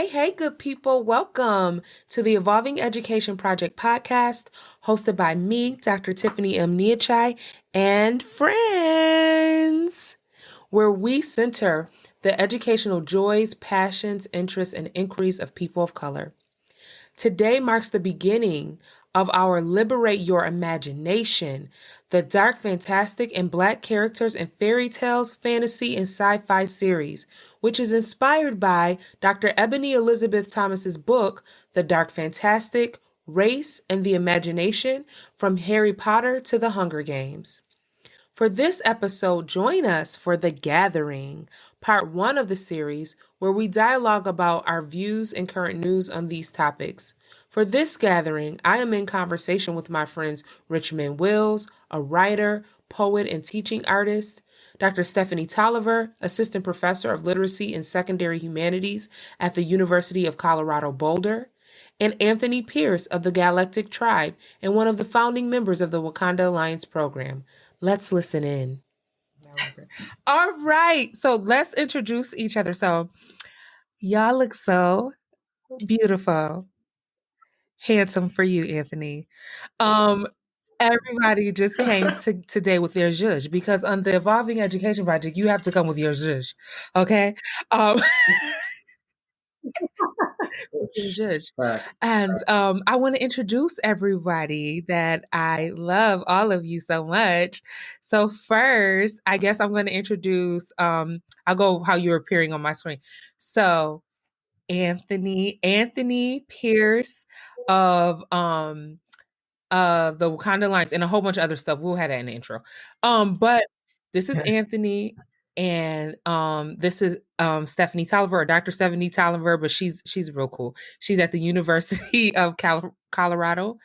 Hey, good people. Welcome to the Evolving Education Project podcast, hosted by me, Dr. Tiffany M. Niachai, and friends, where we center the educational joys, passions, interests, and inquiries of people of color. Today marks the beginning of our Liberate Your Imagination, the dark, fantastic, and Black characters in fairy tales, fantasy, and sci-fi series, which is inspired by Dr. Ebony Elizabeth Thomas's book, The Dark Fantastic, Race and the Imagination, From Harry Potter to the Hunger Games. For this episode, join us for The Gathering, part one of the series, where we dialogue about our views and current news on these topics. For this gathering, I am in conversation with my friends Richmond Wills, a writer, poet, and teaching artist, Dr. Stephanie Toliver, assistant professor of literacy and secondary humanities at the University of Colorado Boulder, and Anthony Pierce of the Galactic Tribe and one of the founding members of the Wakanda Alliance program. Let's listen in. All right. So let's introduce each other. So y'all look so beautiful. Handsome for you, Anthony. Everybody just came today with their zhuzh because on the Evolving Education Project, you have to come with your zhuzh. Okay? Um Zhuzh. And I want to introduce everybody that I love all of you so much. So first, I guess I'm going to introduce I'll go how you're appearing on my screen. So Anthony Pierce of the Wakanda Alliance and a whole bunch of other stuff. We'll have that in the intro. But this is Anthony and this is Stephanie Toliver, or Dr. Stephanie Toliver, but she's real cool. She's at the University of Colorado,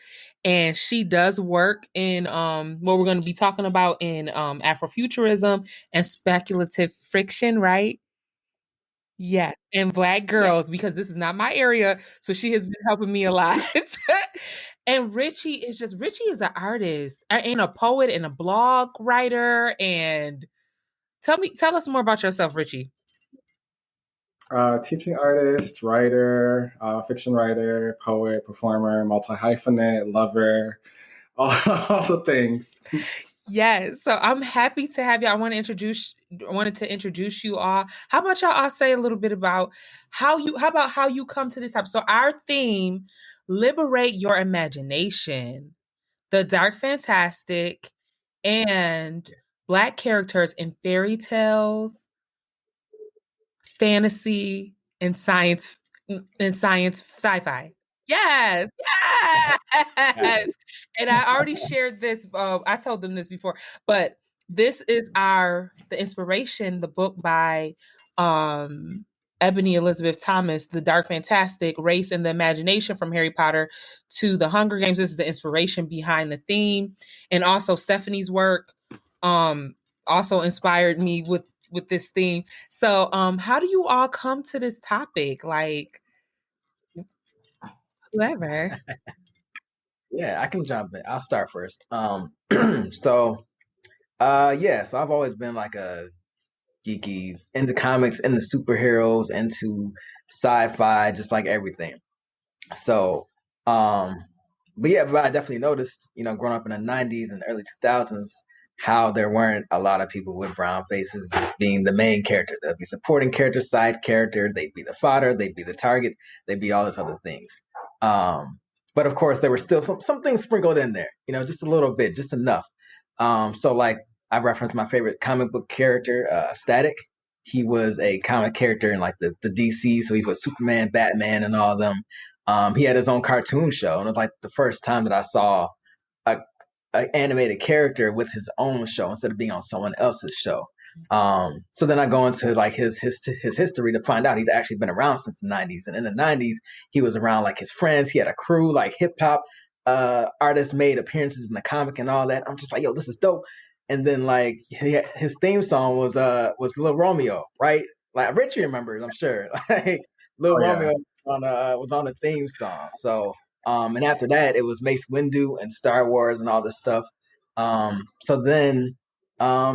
and she does work in what we're going to be talking about in Afrofuturism and speculative fiction, right? Yes, and Black girls, because this is not my area, so she has been helping me a lot. And Richie is an artist and a poet and a blog writer. And tell us more about yourself, Richie. Teaching artist, writer, fiction writer, poet, performer, multi-hyphenate, lover, all the things. Yes. So I'm happy to have you. I wanted to introduce you all. How about y'all all say a little bit about how you come to this topic? So our theme, Liberate Your Imagination, the dark fantastic, and Black characters in fairy tales, fantasy, and science sci-fi. Yes. And I already shared this. I told them this before, but this is the inspiration, the book by Ebony Elizabeth Thomas, The Dark Fantastic, Race and the Imagination, from Harry Potter to the Hunger Games. This is the inspiration behind the theme. And also Stephanie's work also inspired me with this theme. So how do you all come to this topic? Like, whoever. Yeah, I can jump in. I'll start first. So I've always been like a geeky, into comics, into superheroes, into sci-fi, just like everything. So, but I definitely noticed, growing up in the 90s and early 2000s, how there weren't a lot of people with brown faces just being the main character. There'd be supporting character, side character, they'd be the fodder, they'd be the target, they'd be all this other things. But of course, there were still some things sprinkled in there, just a little bit, just enough. So like I referenced my favorite comic book character, Static. He was a comic character in like the DC, so he's with Superman, Batman, and all of them. He had his own cartoon show, and it was like the first time that I saw an animated character with his own show instead of being on someone else's show. So then I go into like his history to find out he's actually been around since the 90s. And in the 90s, he was around like his friends. He had a crew, like hip hop artists made appearances in the comic and all that. I'm just like, yo, this is dope. And then like his theme song was Lil Romeo, right? Like Richie remembers, I'm sure. Like Lil Romeo was on the theme song. So and after that, it was Mace Windu and Star Wars and all this stuff. So then,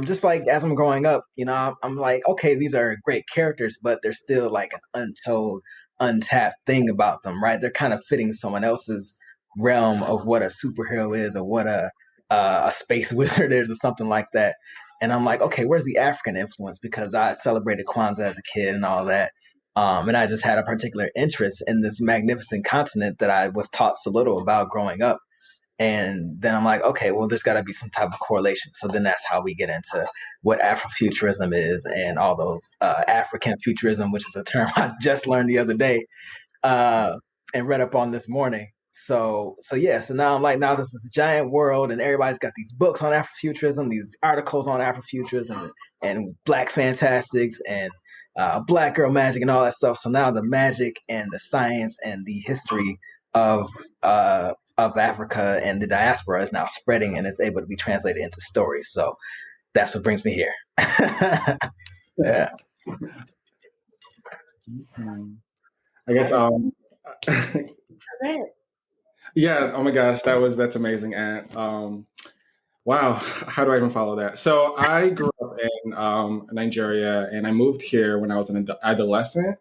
just like as I'm growing up, I'm like, okay, these are great characters, but they're still like an untold untapped thing about them, right? They're kind of fitting someone else's realm of what a superhero is, or what a space wizard is, or something like that. And I'm like, okay, where's the African influence? Because I celebrated Kwanzaa as a kid and all that. And I just had a particular interest in this magnificent continent that I was taught so little about growing up. And then I'm like, okay, well, there's got to be some type of correlation. So then that's how we get into what Afrofuturism is and all those African futurism, which is a term I just learned the other day uh, and read up on this morning. So yeah, so now I'm like, now this is a giant world, and everybody's got these books on Afrofuturism, these articles on Afrofuturism, and Black Fantastics, and Black Girl Magic, and all that stuff. So now the magic and the science and the history of Africa and the diaspora is now spreading and is able to be translated into stories. So that's what brings me here. Yeah. I guess yeah, oh my gosh, that's amazing. And wow, how do I even follow that? So I grew up in Nigeria, and I moved here when I was an adolescent.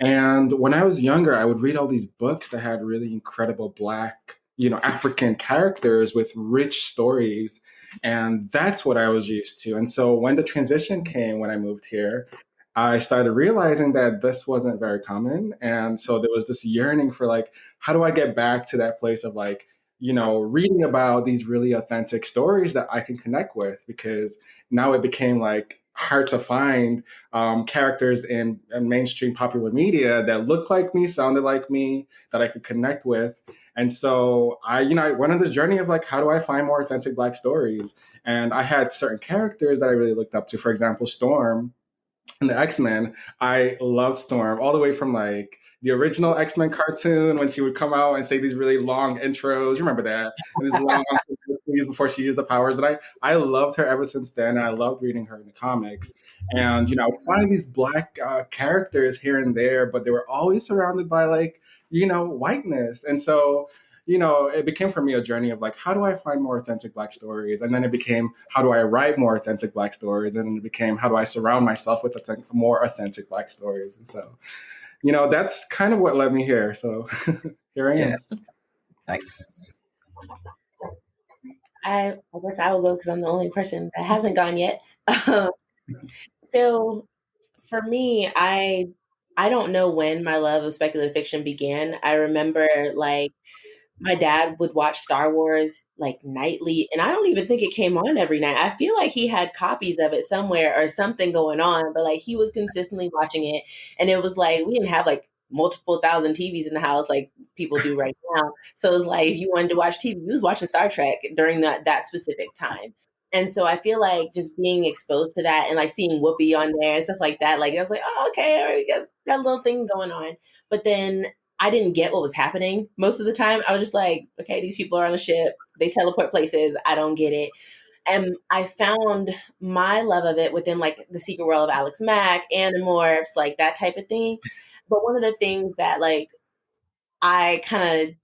And when I was younger, I would read all these books that had really incredible Black, African characters with rich stories. And that's what I was used to. And so when the transition came, when I moved here, I started realizing that this wasn't very common. And so there was this yearning for like, how do I get back to that place of like, reading about these really authentic stories that I can connect with? Because now it became like hard to find characters in mainstream popular media that looked like me, sounded like me, that I could connect with. And so I went on this journey of like, how do I find more authentic Black stories? And I had certain characters that I really looked up to. For example, Storm in the X-Men. I loved Storm all the way from like the original X-Men cartoon when she would come out and say these really long intros. You remember that? And these long before she used the powers. And I loved her ever since then. And I loved reading her in the comics. And, I would find these Black characters here and there, but they were always surrounded by like, whiteness. And so, it became for me a journey of like, how do I find more authentic Black stories? And then it became, how do I write more authentic Black stories? And it became, how do I surround myself with more authentic Black stories? And so, that's kind of what led me here. So here I am. Nice. I guess I will go because I'm the only person that hasn't gone yet. So for me, I don't know when my love of speculative fiction began. I remember like my dad would watch Star Wars like nightly, and I don't even think it came on every night. I feel like he had copies of it somewhere or something going on, but like he was consistently watching it. And it was like, we didn't have like multiple thousand TVs in the house like people do right now. So it was like, if you wanted to watch TV, you was watching Star Trek during that specific time. And so I feel like just being exposed to that and like seeing Whoopi on there and stuff like that, like I was like, oh, okay, all right, we got a little thing going on. But then I didn't get what was happening most of the time. I was just like, okay, these people are on a ship. They teleport places. I don't get it. And I found my love of it within like the secret world of Alex Mack, Animorphs, like that type of thing. But one of the things that like I kind of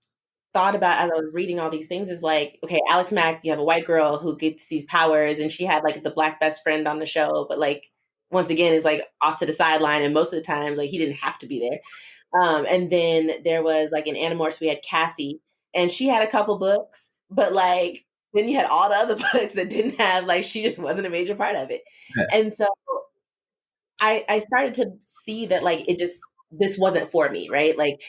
thought about as I was reading all these things is like, okay, Alex Mack, you have a white girl who gets these powers, and she had like the Black best friend on the show, but like once again is like off to the sideline, and most of the time like he didn't have to be there. And then there was like in Animorphs, we had Cassie, and she had a couple books, but like then you had all the other books that didn't have, like, she just wasn't a major part of it. Yeah. And so I started to see that like this wasn't for me, right? Like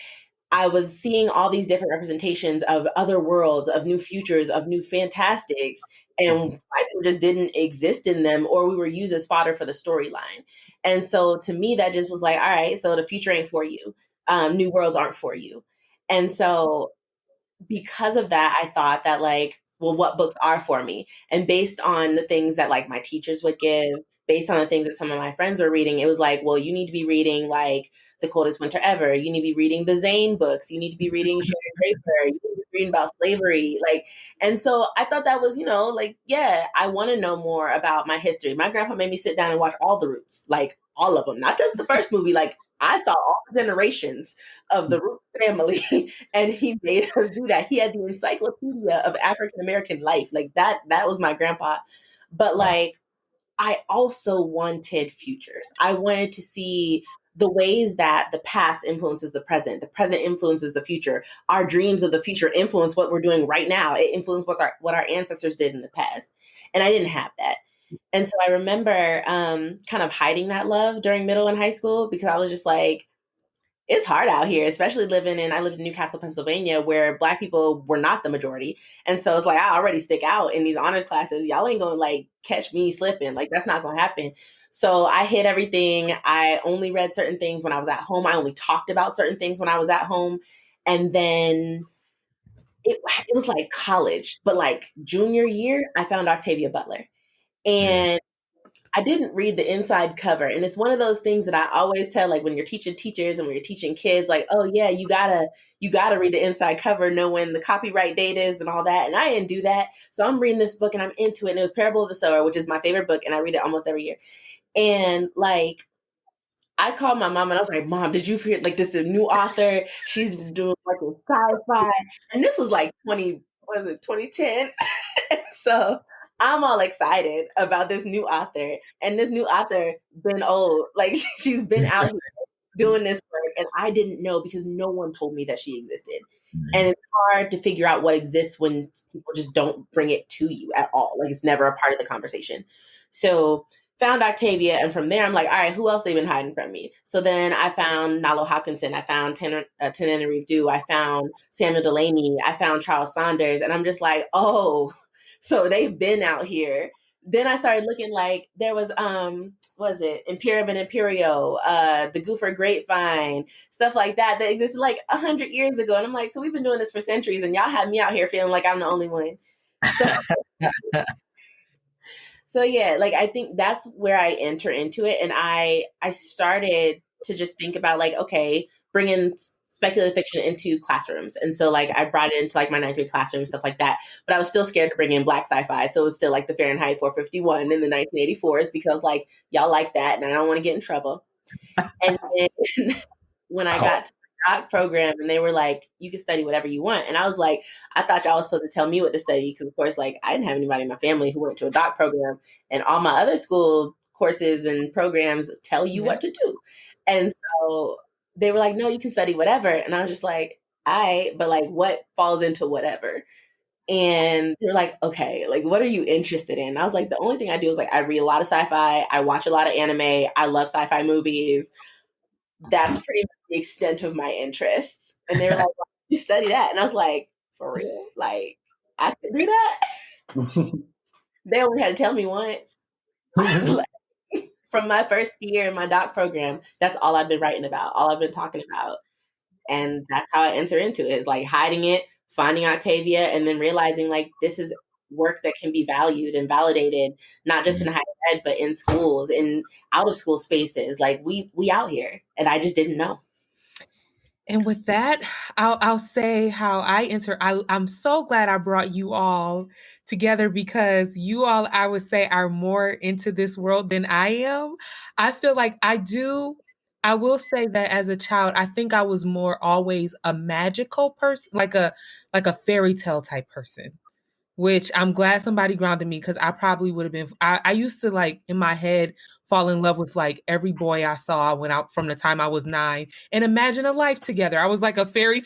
I was seeing all these different representations of other worlds, of new futures, of new fantastics, and white people just didn't exist in them, or we were used as fodder for the storyline. And so to me, that just was like, all right, so the future ain't for you. New worlds aren't for you. And so because of that, I thought that like, well, what books are for me? And based on the things that like my teachers would give, based on the things that some of my friends were reading, it was like, well, you need to be reading like The Coldest Winter Ever. You need to be reading the Zane books. You need to be reading Sharon Draper. You need to be reading about slavery. Like, and so I thought that was, like, yeah, I want to know more about my history. My grandpa made me sit down and watch all the Roots, like all of them, not just the first movie. Like I saw all the generations of the Root family, and he made us do that. He had the encyclopedia of African American life. Like that was my grandpa. But like, I also wanted futures. I wanted to see the ways that the past influences the present influences the future. Our dreams of the future influence what we're doing right now. It influences what our ancestors did in the past. And I didn't have that. And so I remember kind of hiding that love during middle and high school because I was just like, it's hard out here, especially I lived in Newcastle, Pennsylvania, where Black people were not the majority. And so it's like, I already stick out in these honors classes. Y'all ain't going to like catch me slipping. Like, that's not going to happen. So I hid everything. I only read certain things when I was at home. I only talked about certain things when I was at home. And then it was like college, but like junior year, I found Octavia Butler. And I didn't read the inside cover. And it's one of those things that I always tell, like when you're teaching teachers and when you're teaching kids, like, oh yeah, you gotta read the inside cover, know when the copyright date is and all that. And I didn't do that. So I'm reading this book and I'm into it. And it was Parable of the Sower, which is my favorite book. And I read it almost every year. And like, I called my mom and I was like, Mom, did you hear like this is a new author? She's doing like a sci-fi. And this was like 2010. And so I'm all excited about this new author. And this new author been old. Like she's been out here doing this work. And I didn't know because no one told me that she existed. And it's hard to figure out what exists when people just don't bring it to you at all. Like it's never a part of the conversation. So found Octavia, and from there I'm like, all right, who else they've been hiding from me? So then I found Nalo Hopkinson, I found Tananarive Due, I found Samuel Delaney, I found Charles Saunders, and I'm just like, oh, so they've been out here. Then I started looking like there was Imperium and Imperio, the Goofer Grapevine, stuff like that existed like 100 years ago. And I'm like, so we've been doing this for centuries and y'all have me out here feeling like I'm the only one. So yeah, like I think that's where I enter into it. And I started to just think about like, okay, bringing speculative fiction into classrooms. And so like I brought it into like my ninth grade classroom, stuff like that. But I was still scared to bring in Black sci-fi. So it was still like the Fahrenheit 451 in the 1984s because like y'all like that and I don't want to get in trouble. And then when I got to the doc program and they were like, you can study whatever you want. And I was like, I thought y'all was supposed to tell me what to study. Because of course, like I didn't have anybody in my family who went to a doc program, and all my other school courses and programs tell you what to do. And so they were like, no, you can study whatever. And I was just like, but like what falls into whatever? And they're like, okay, like what are you interested in? And I was like, the only thing I do is like I read a lot of sci-fi, I watch a lot of anime, I love sci-fi movies. That's pretty much the extent of my interests. And they were like, well, you study that? And I was like, for real? Like, I could do that? They only had to tell me once. I was like, from my first year in my doc program, that's all I've been writing about, all I've been talking about. And that's how I enter into it, is like hiding it, finding Octavia, and then realizing like this is work that can be valued and validated, not just in higher ed, but in schools, in out of school spaces. Like we out here, and I just didn't know. And with that, I'll say how I enter. I'm so glad I brought you all together because you all, I would say, are more into this world than I am. I feel like I will say that as a child, I think I was more always a magical person, like a fairy tale type person. Which I'm glad somebody grounded me because I probably would have been. I used to like in my head fall in love with like every boy I saw when out from the time I was 9 and imagine a life together. I was like a phantom,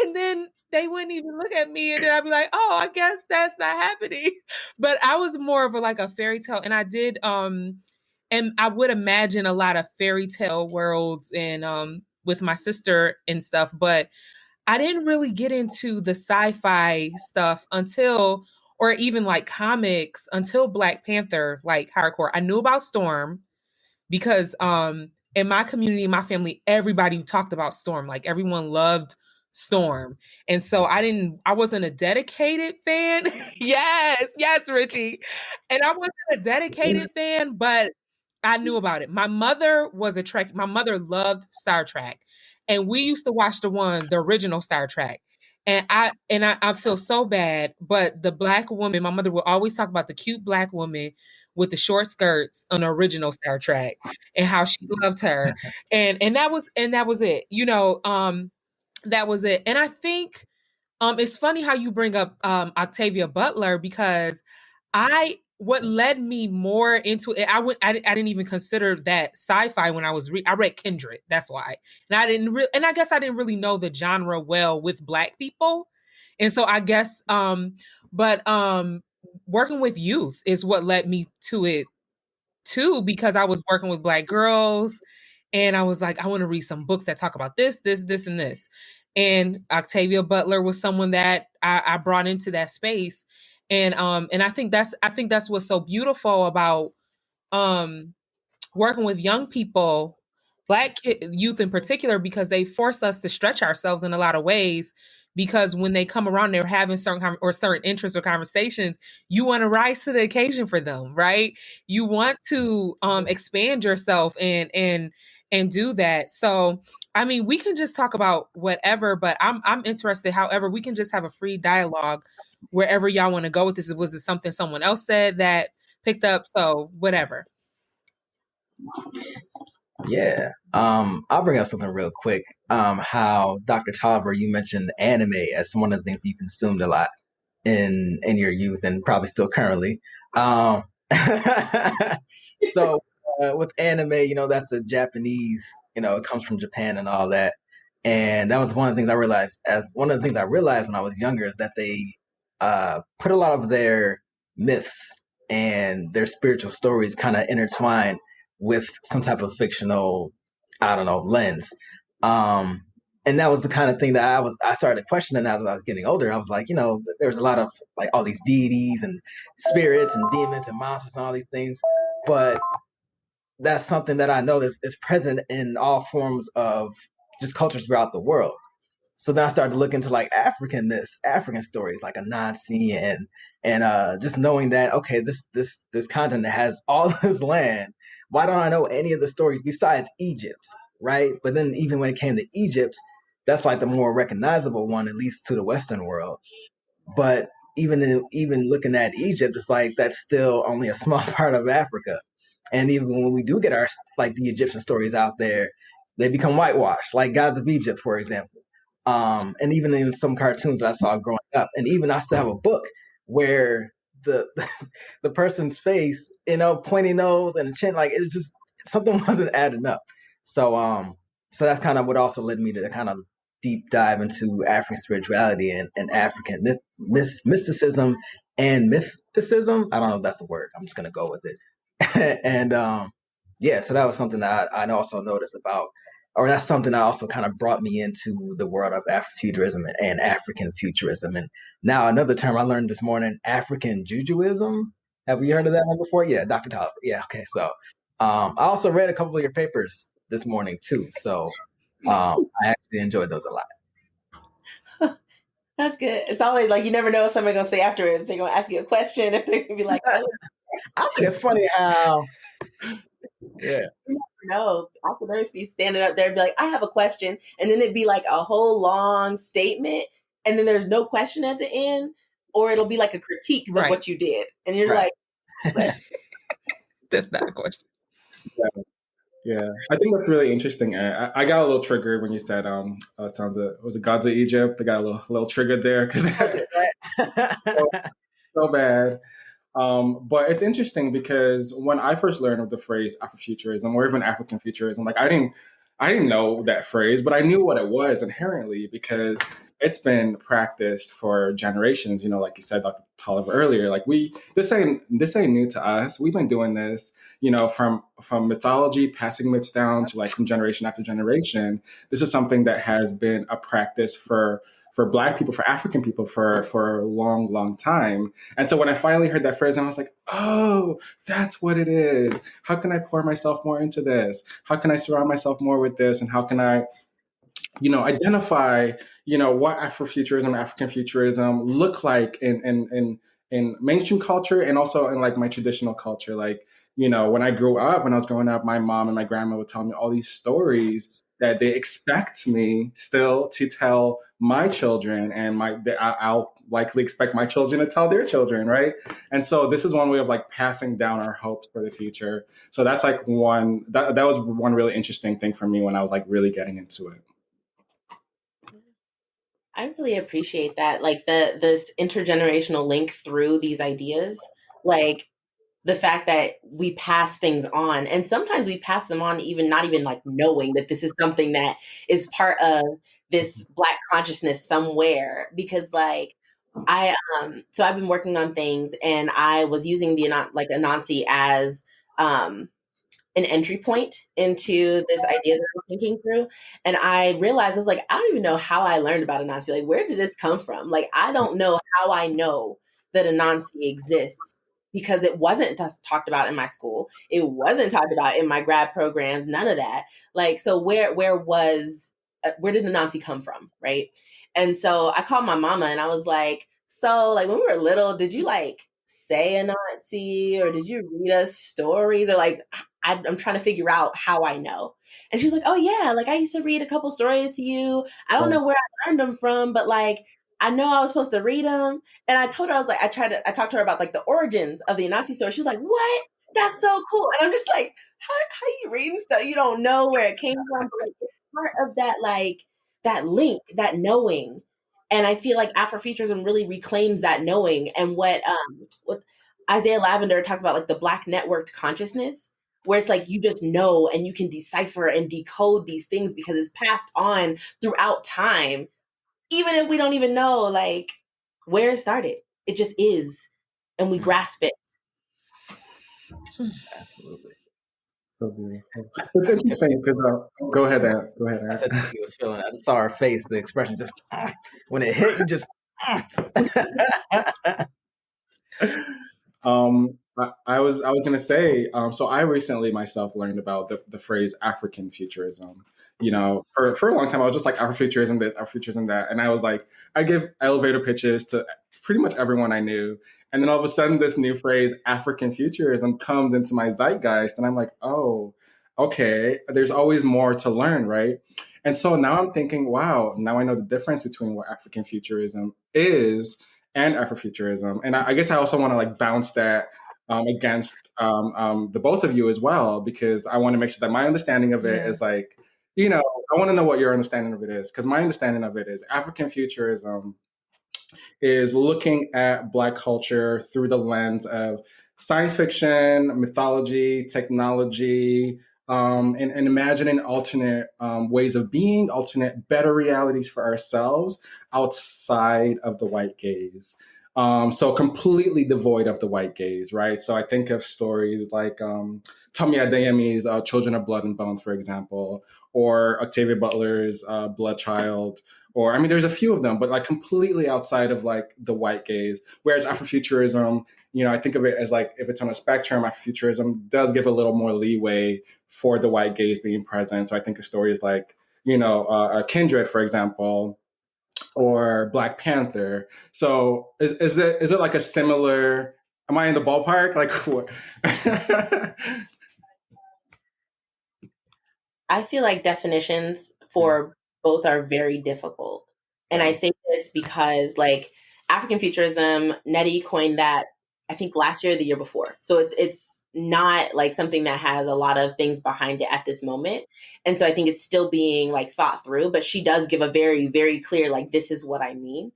and then they wouldn't even look at me, and then I'd be like, oh, I guess that's not happening. But I was more of a fairy tale, and I did and I would imagine a lot of fairy tale worlds and with my sister and stuff, but I didn't really get into the sci-fi stuff until, or even like comics until Black Panther, like hardcore. I knew about Storm because in my community, my family, everybody talked about Storm. Like everyone loved Storm. And so I wasn't a dedicated fan. yes, Richie. And I wasn't a dedicated fan, but I knew about it. My mother was a Trek. My mother loved Star Trek. And we used to watch the original Star Trek. And I feel so bad, but the Black woman, my mother would always talk about the cute Black woman with the short skirts on the original Star Trek and how she loved her. And that was it. That was it. And I think it's funny how you bring up Octavia Butler because what led me more into it, I didn't even consider that sci-fi when I was I read Kindred. That's why. And I guess I didn't really know the genre well with Black people. And so I guess but working with youth is what led me to it too, because I was working with Black girls and I was like, I want to read some books that talk about this, and this. And Octavia Butler was someone that I brought into that space. And I think that's what's so beautiful about um working with young people, youth in particular, because they force us to stretch ourselves in a lot of ways. Because when they come around, they're having certain interests or conversations. You want to rise to the occasion for them, right? You want to expand yourself and do that. So, I mean, we can just talk about whatever, but I'm interested. However, we can just have a free dialogue wherever y'all want to go with this. Was it something someone else said that picked up? So, whatever. Yeah. I'll bring up something real quick. How Dr. Toliver, you mentioned anime as one of the things you consumed a lot in your youth and probably still currently. Um, so with anime, that's a Japanese, it comes from Japan and all that. And that was one of the things I realized when I was younger is that they put a lot of their myths and their spiritual stories kind of intertwined with some type of fictional, I don't know, lens. And that was the kind of thing that I started questioning as I was getting older. I was like, there's a lot of like all these deities and spirits and demons and monsters and all these things, but that's something that I know is present in all forms of just cultures throughout the world. So then I started to look into like African stories, like Anansi and just knowing that okay, this continent has all this land. Why don't I know any of the stories besides Egypt, right? But then even when it came to Egypt, that's like the more recognizable one, at least to the Western world. But even looking at Egypt, it's like that's still only a small part of Africa. And even when we do get our like the Egyptian stories out there, they become whitewashed, like Gods of Egypt, for example. And even in some cartoons that I saw growing up, and even I still have a book where the the person's face, pointy nose and chin, like it just something wasn't adding up. So that's kind of what also led me to kind of deep dive into African spirituality and African mysticism and mythicism. I don't know if that's the word. I'm just gonna go with it. And yeah, so that was something that I also noticed about, or that's something that also kind of brought me into the world of Afrofuturism and African futurism. And now another term I learned this morning, African Jujuism. Have you heard of that one before? Yeah, Dr. Toliver. Yeah, okay. So I also read a couple of your papers this morning too. So I actually enjoyed those a lot. That's good. It's always like you never know what somebody's gonna say afterwards. They're gonna ask you a question, if they're gonna be like, "Oh." I think it's funny how, yeah. No, entrepreneurs be standing up there and be like, I have a question. And then it'd be like a whole long statement. And then there's no question at the end. Or it'll be like a critique of what you did. And you're Right. like, That's not a question. Yeah, I think that's really interesting. I got a little triggered when you said, was it Gods of Egypt? I got a little triggered there because so bad. But it's interesting because when I first learned of the phrase Afrofuturism or even African futurism, like I didn't know that phrase, but I knew what it was inherently because it's been practiced for generations. Like you said, Dr. Toliver earlier, like this ain't new to us. We've been doing this, from mythology, passing myths down to like from generation after generation. This is something that has been a practice for Black people, for African people for a long, long time. And so when I finally heard that phrase, I was like, oh, that's what it is. How can I pour myself more into this? How can I surround myself more with this? And how can I, identify, what Afrofuturism, African futurism look like in mainstream culture and also in like my traditional culture. Like, when I was growing up, my mom and my grandma would tell me all these stories that they expect me still to tell my children, and I'll likely expect my children to tell their children, right? And so this is one way of like passing down our hopes for the future. So that's like that was one really interesting thing for me when I was like really getting into it. I really appreciate that, like this intergenerational link through these ideas. Like the fact that we pass things on, and sometimes we pass them on even not even like knowing that this is something that is part of this Black consciousness somewhere. Because like so I've been working on things, and I was using the Anansi as an entry point into this idea that I'm thinking through. And I realized, I was like, I don't even know how I learned about Anansi. Like, where did this come from? Like, I don't know how I know that Anansi exists, because it wasn't talked about in my school. It wasn't talked about in my grad programs, none of that. Like, so where did Anansi come from? Right. And so I called my mama and I was like, so like when we were little, did you like say Anansi, or did you read us stories, or like, I'm trying to figure out how I know. And she was like, oh yeah, like I used to read a couple stories to you. I don't know where I learned them from, but like, I know I was supposed to read them. And I told her, I was like, I talked to her about like the origins of the Anansi story. She's like, what? That's so cool. And I'm just like, how you reading stuff? You don't know where it came from. But like, it's part of that, like that link, that knowing. And I feel like Afrofuturism really reclaims that knowing. And what Isaiah Lavender talks about, like the Black networked consciousness, where it's like you just know and you can decipher and decode these things because it's passed on throughout time, even if we don't even know like where it started. It just is, and we grasp it. Absolutely. So beautiful. It's interesting because go ahead, Aaron. Go ahead, Aaron. I said he was feeling. I just saw her face. The expression just when it hit, you just. I was gonna say, so I recently myself learned about the phrase African futurism. You know, for a long time I was just like Afrofuturism this, Afrofuturism that, and I was like, I give elevator pitches to pretty much everyone I knew, and then all of a sudden this new phrase African futurism comes into my zeitgeist, and I'm like, oh, okay, there's always more to learn, right? And so now I'm thinking, wow, now I know the difference between what African futurism is and Afrofuturism. And I guess I also want to like bounce that against the both of you as well, because I want to make sure that my understanding of it is like, you know, I want to know what your understanding of it is, because my understanding of it is African futurism is looking at Black culture through the lens of science fiction, mythology, technology, and imagining alternate ways of being, alternate better realities for ourselves outside of the white gaze. So completely devoid of the white gaze, right? So I think of stories like Tomi Adeyemi's Children of Blood and Bone, for example, or Octavia Butler's Blood Child, or I mean, there's a few of them, but like completely outside of like the white gaze. Whereas Afrofuturism, you know, I think of it as like if it's on a spectrum, Afrofuturism does give a little more leeway for the white gaze being present. So I think of stories like, you know, Kindred, for example, or Black Panther. So is it like a similar? Am I in the ballpark? Like what? I feel like definitions for both are very difficult. And I say this because like African futurism, Nettie coined that, I think last year or the year before. So it's not like something that has a lot of things behind it at this moment. And so I think it's still being like thought through, but she does give a very, very clear, like, this is what I mean.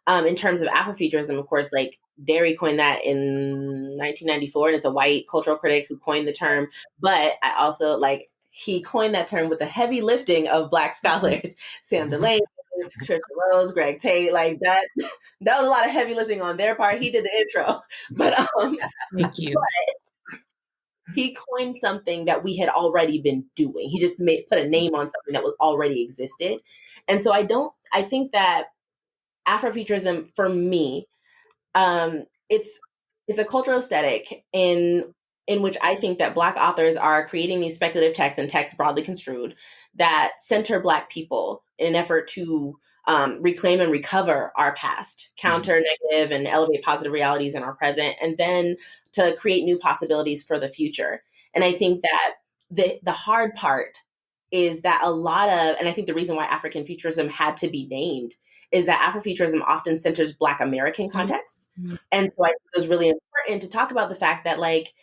In terms of Afrofuturism, of course, like Derry coined that in 1994, and it's a white cultural critic who coined the term. But I also like, he coined that term with the heavy lifting of Black scholars, Sam Delaney, Trisha Rose, Greg Tate, like that was a lot of heavy lifting on their part. He did the intro, but thank you. But he coined something that we had already been doing. He just put a name on something that was already existed. And so I think that Afrofuturism for me, it's a cultural aesthetic in which I think that Black authors are creating these speculative texts and texts broadly construed that center Black people in an effort to reclaim and recover our past, counter negative and elevate positive realities in our present, and then to create new possibilities for the future. And I think that the hard part is that a lot of, and I think the reason why African futurism had to be named is that Afrofuturism often centers Black American contexts. Mm-hmm. And so I think it was really important to talk about the fact that like,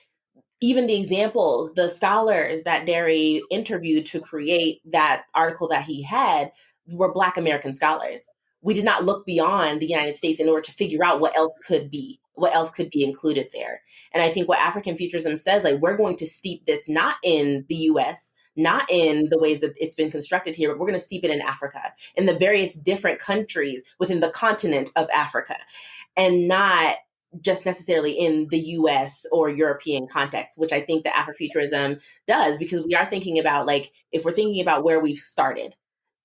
even the examples, the scholars that Derry interviewed to create that article that he had were Black American scholars. We did not look beyond the United States in order to figure out what else could be. what else could be included there. And I think what African futurism says, like, we're going to steep this not in the US, not in the ways that it's been constructed here, but we're going to steep it in Africa, in the various different countries within the continent of Africa, and not just necessarily in the US or European context, which I think that Afrofuturism does, because we are thinking about, like, if we're thinking about where we've started,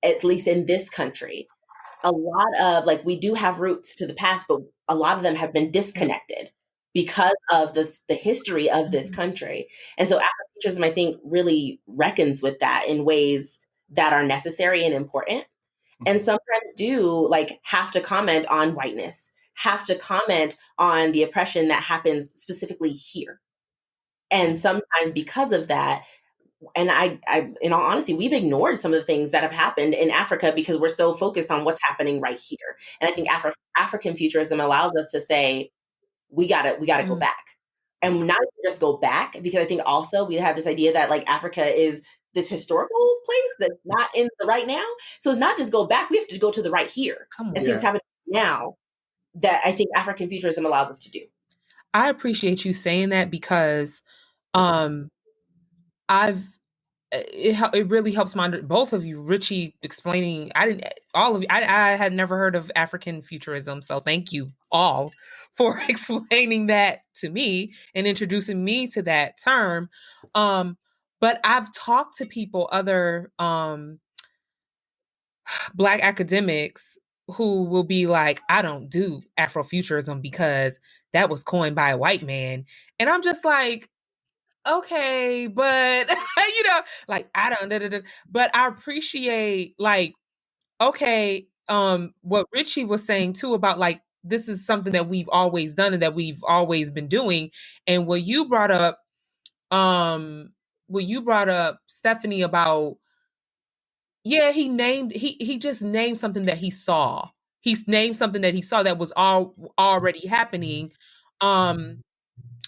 at least in this country, a lot of, like, we do have roots to the past, but a lot of them have been disconnected because of the history of this country. And so Afrofuturism, I think, really reckons with that in ways that are necessary and important. And sometimes do, like, have to comment on whiteness, have to comment on the oppression that happens specifically here. And sometimes because of that, and I, in all honesty, we've ignored some of the things that have happened in Africa because we're so focused on what's happening right here. And I think African futurism allows us to say, we gotta go back, and not just go back, because I think also we have this idea that, like, Africa is this historical place that's not in the right now. So it's not just go back; we have to go to the right here and see what's happening now. That I think African futurism allows us to do. I appreciate you saying that, because it really helps both of you, Richie, explaining. I had never heard of African futurism, so thank you all for explaining that to me and introducing me to that term. But I've talked to people, other Black academics, who will be like, I don't do Afrofuturism because that was coined by a white man. And I'm just like, okay, but like, I don't, but I appreciate, like, okay, what Richie was saying too about, like, this is something that we've always done and that we've always been doing. And what you brought up, Stephanie, about, he just named something that he saw. He's named something that he saw that was already happening.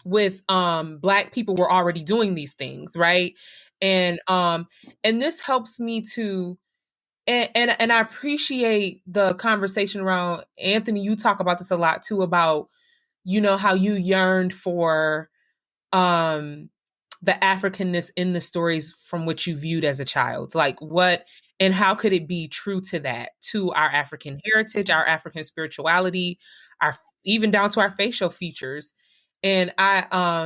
With Black people were already doing these things, right? And this helps me to, and I appreciate the conversation around, Anthony, you talk about this a lot too, about, how you yearned for the Africanness in the stories from which you viewed as a child. Like, what and how could it be true to that, to our African heritage, our African spirituality, our, even down to our facial features. And I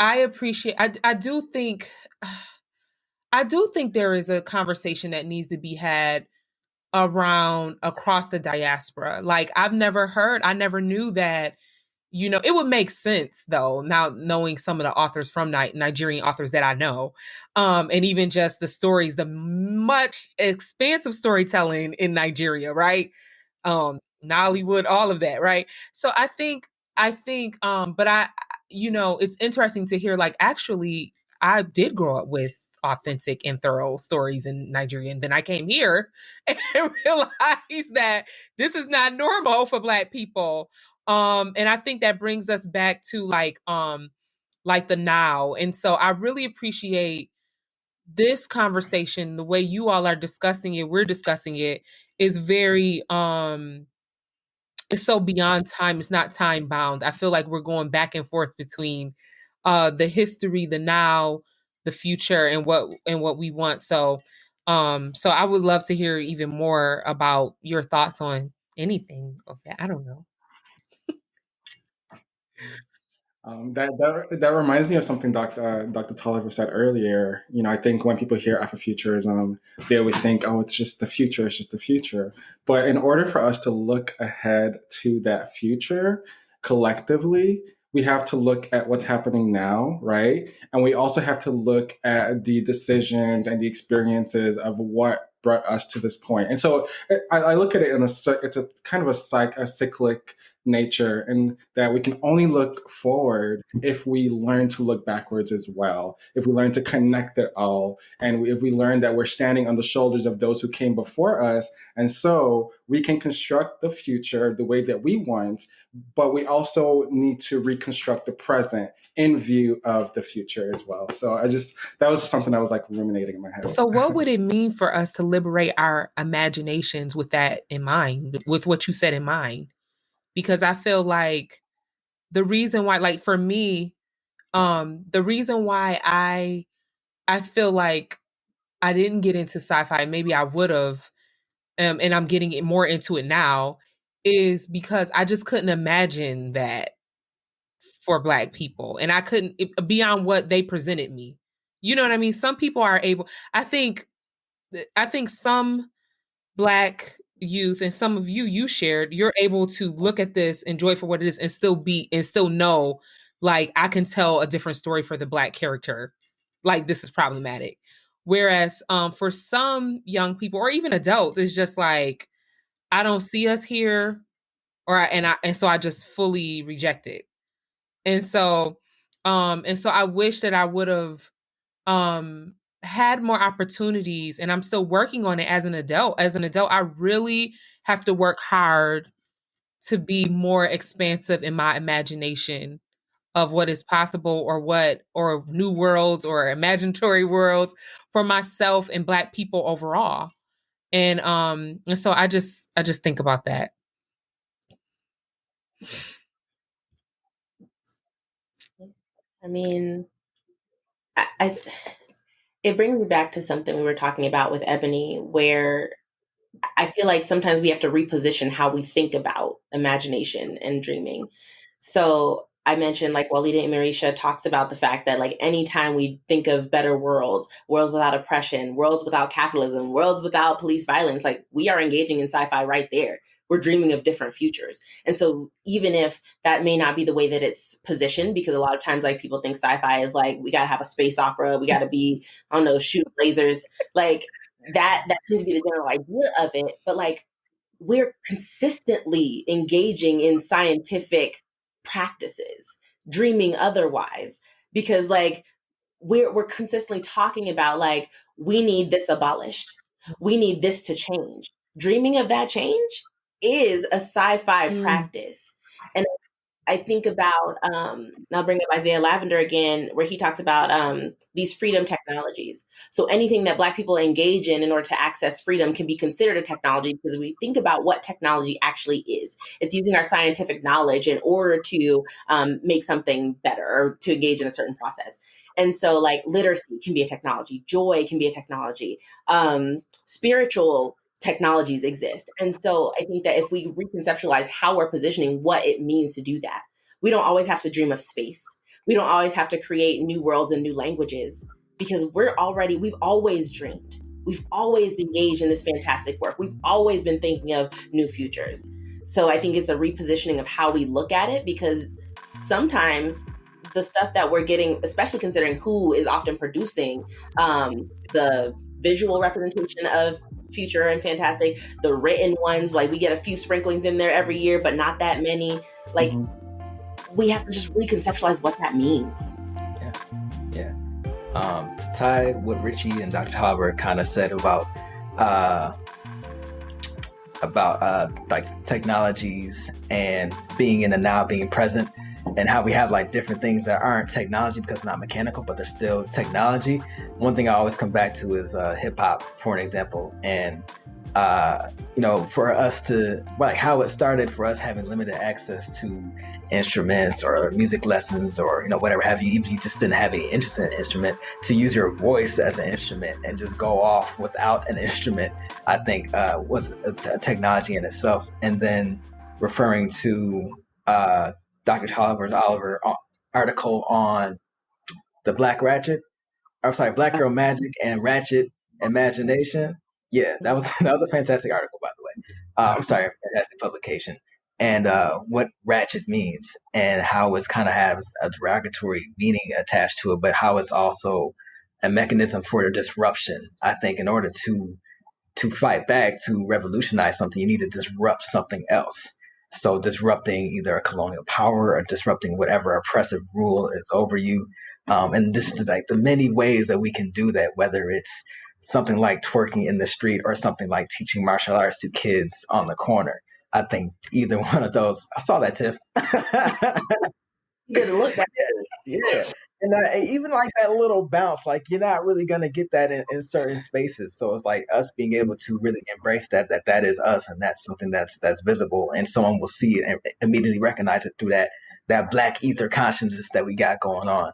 appreciate, I do think there is a conversation that needs to be had across the diaspora. Like, I never knew that, it would make sense, though, now knowing some of the authors from Nigerian authors that I know, and even just the stories, the much expansive storytelling in Nigeria, right? Nollywood, all of that, right? So I think, but it's interesting to hear, like, actually, I did grow up with authentic and thorough stories in Nigeria, and then I came here and realized that this is not normal for Black people. And I think that brings us back to, like the now. And so I really appreciate this conversation. The way you all are discussing it, we're discussing it, is very it's so beyond time. It's not time bound. I feel like we're going back and forth between the history, the now, the future, and what we want. So I would love to hear even more about your thoughts on anything of that. I don't know. That reminds me of something Dr. Toliver said earlier. I think when people hear Afrofuturism, they always think, oh, it's just the future, it's just the future. But in order for us to look ahead to that future collectively, we have to look at what's happening now, right? And we also have to look at the decisions and the experiences of what brought us to this point. And so I look at it it's a kind of a cyclic nature, and that we can only look forward if we learn to look backwards as well, if we learn to connect it all, and if we learn that we're standing on the shoulders of those who came before us, and so we can construct the future the way that we want, but we also need to reconstruct the present in view of the future as well. So that was just something that was, like, ruminating in my head. So what would it mean for us to liberate our imaginations with that in mind, with what you said in mind? because I feel like the reason why, like for me, the reason why I feel like I didn't get into sci-fi, maybe I would have, and I'm getting it more into it now, is because I just couldn't imagine that for Black people, and I couldn't beyond what they presented me. You know what I mean? Some people are able. I think some Black youth and some of you shared, you're able to look at this, enjoy it for what it is, and still know, like, I can tell a different story for the Black character. Like, this is problematic. Whereas for some young people or even adults, it's just like, I don't see us here, and so I just fully reject it. And so I wish that I would have um had more opportunities, and I'm still working on it as an adult. As an adult, I really have to work hard to be more expansive in my imagination of what is possible, or new worlds or imaginatory worlds for myself and Black people overall. And so I just think about that. I mean, I it brings me back to something we were talking about with Ebony, where I feel like sometimes we have to reposition how we think about imagination and dreaming. So I mentioned, like, Walida and Marisha talks about the fact that, like, anytime we think of better worlds, worlds without oppression, worlds without capitalism, worlds without police violence, like, we are engaging in sci-fi right there. We're dreaming of different futures. And so even if that may not be the way that it's positioned, because a lot of times, like, people think sci-fi is like, we got to have a space opera, we got to be, I don't know, shoot lasers, like, that seems to be the general idea of it. But, like, we're consistently engaging in scientific practices, dreaming otherwise, because, like, we're consistently talking about, like, we need this abolished, we need this to change. Dreaming of that change is a sci-fi practice. And I think about, I'll bring up Isaiah Lavender again, where he talks about these freedom technologies. So anything that Black people engage in order to access freedom can be considered a technology, because we think about what technology actually is. It's using our scientific knowledge in order to make something better or to engage in a certain process. And so, like, literacy can be a technology, joy can be a technology, spiritual technologies exist. And so I think that if we reconceptualize how we're positioning what it means to do that, we don't always have to dream of space. We don't always have to create new worlds and new languages, because we've always dreamed. We've always engaged in this fantastic work. We've always been thinking of new futures. So I think it's a repositioning of how we look at it, because sometimes the stuff that we're getting, especially considering who is often producing the visual representation of future and fantastic, the written ones, like, we get a few sprinklings in there every year, but not that many. Like, we have to just reconceptualize what that means. Yeah. To tie what Richie and Dr. Toliver kind of said about like technologies and being in the now, being present, and how we have, like, different things that aren't technology because they're not mechanical, but they're still technology. One thing I always come back to is hip hop, for an example. And, for us to, like, how it started for us having limited access to instruments or music lessons or, whatever have you, even if you just didn't have any interest in an instrument, to use your voice as an instrument and just go off without an instrument, I think was a technology in itself. And then referring to Dr. Toliver's article on the Black Girl Magic and Ratchet Imagination. Yeah, that was a fantastic article, by the way. Fantastic publication. And what ratchet means and how it's kind of has a derogatory meaning attached to it, but how it's also a mechanism for disruption. I think in order to fight back, to revolutionize something, you need to disrupt something else. So disrupting either a colonial power or disrupting whatever oppressive rule is over you. And this is like the many ways that we can do that, whether it's something like twerking in the street or something like teaching martial arts to kids on the corner. I think either one of those, I saw that, Tiff. You didn't look back. Yeah. And even like that little bounce, like you're not really gonna get that in certain spaces. So it's like us being able to really embrace that is us, and that's something that's visible, and someone will see it and immediately recognize it through that black ether consciousness that we got going on.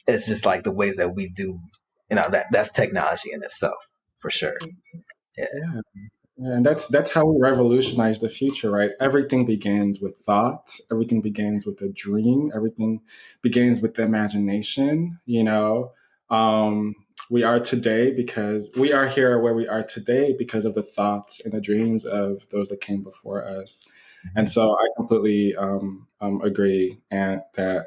It's just like the ways that we do, that's technology in itself for sure. Yeah. Yeah. And that's how we revolutionize the future, right? Everything begins with thoughts. Everything begins with a dream. Everything begins with the imagination. We are today because we are here where we are today because of the thoughts and the dreams of those that came before us. And so I completely agree, and that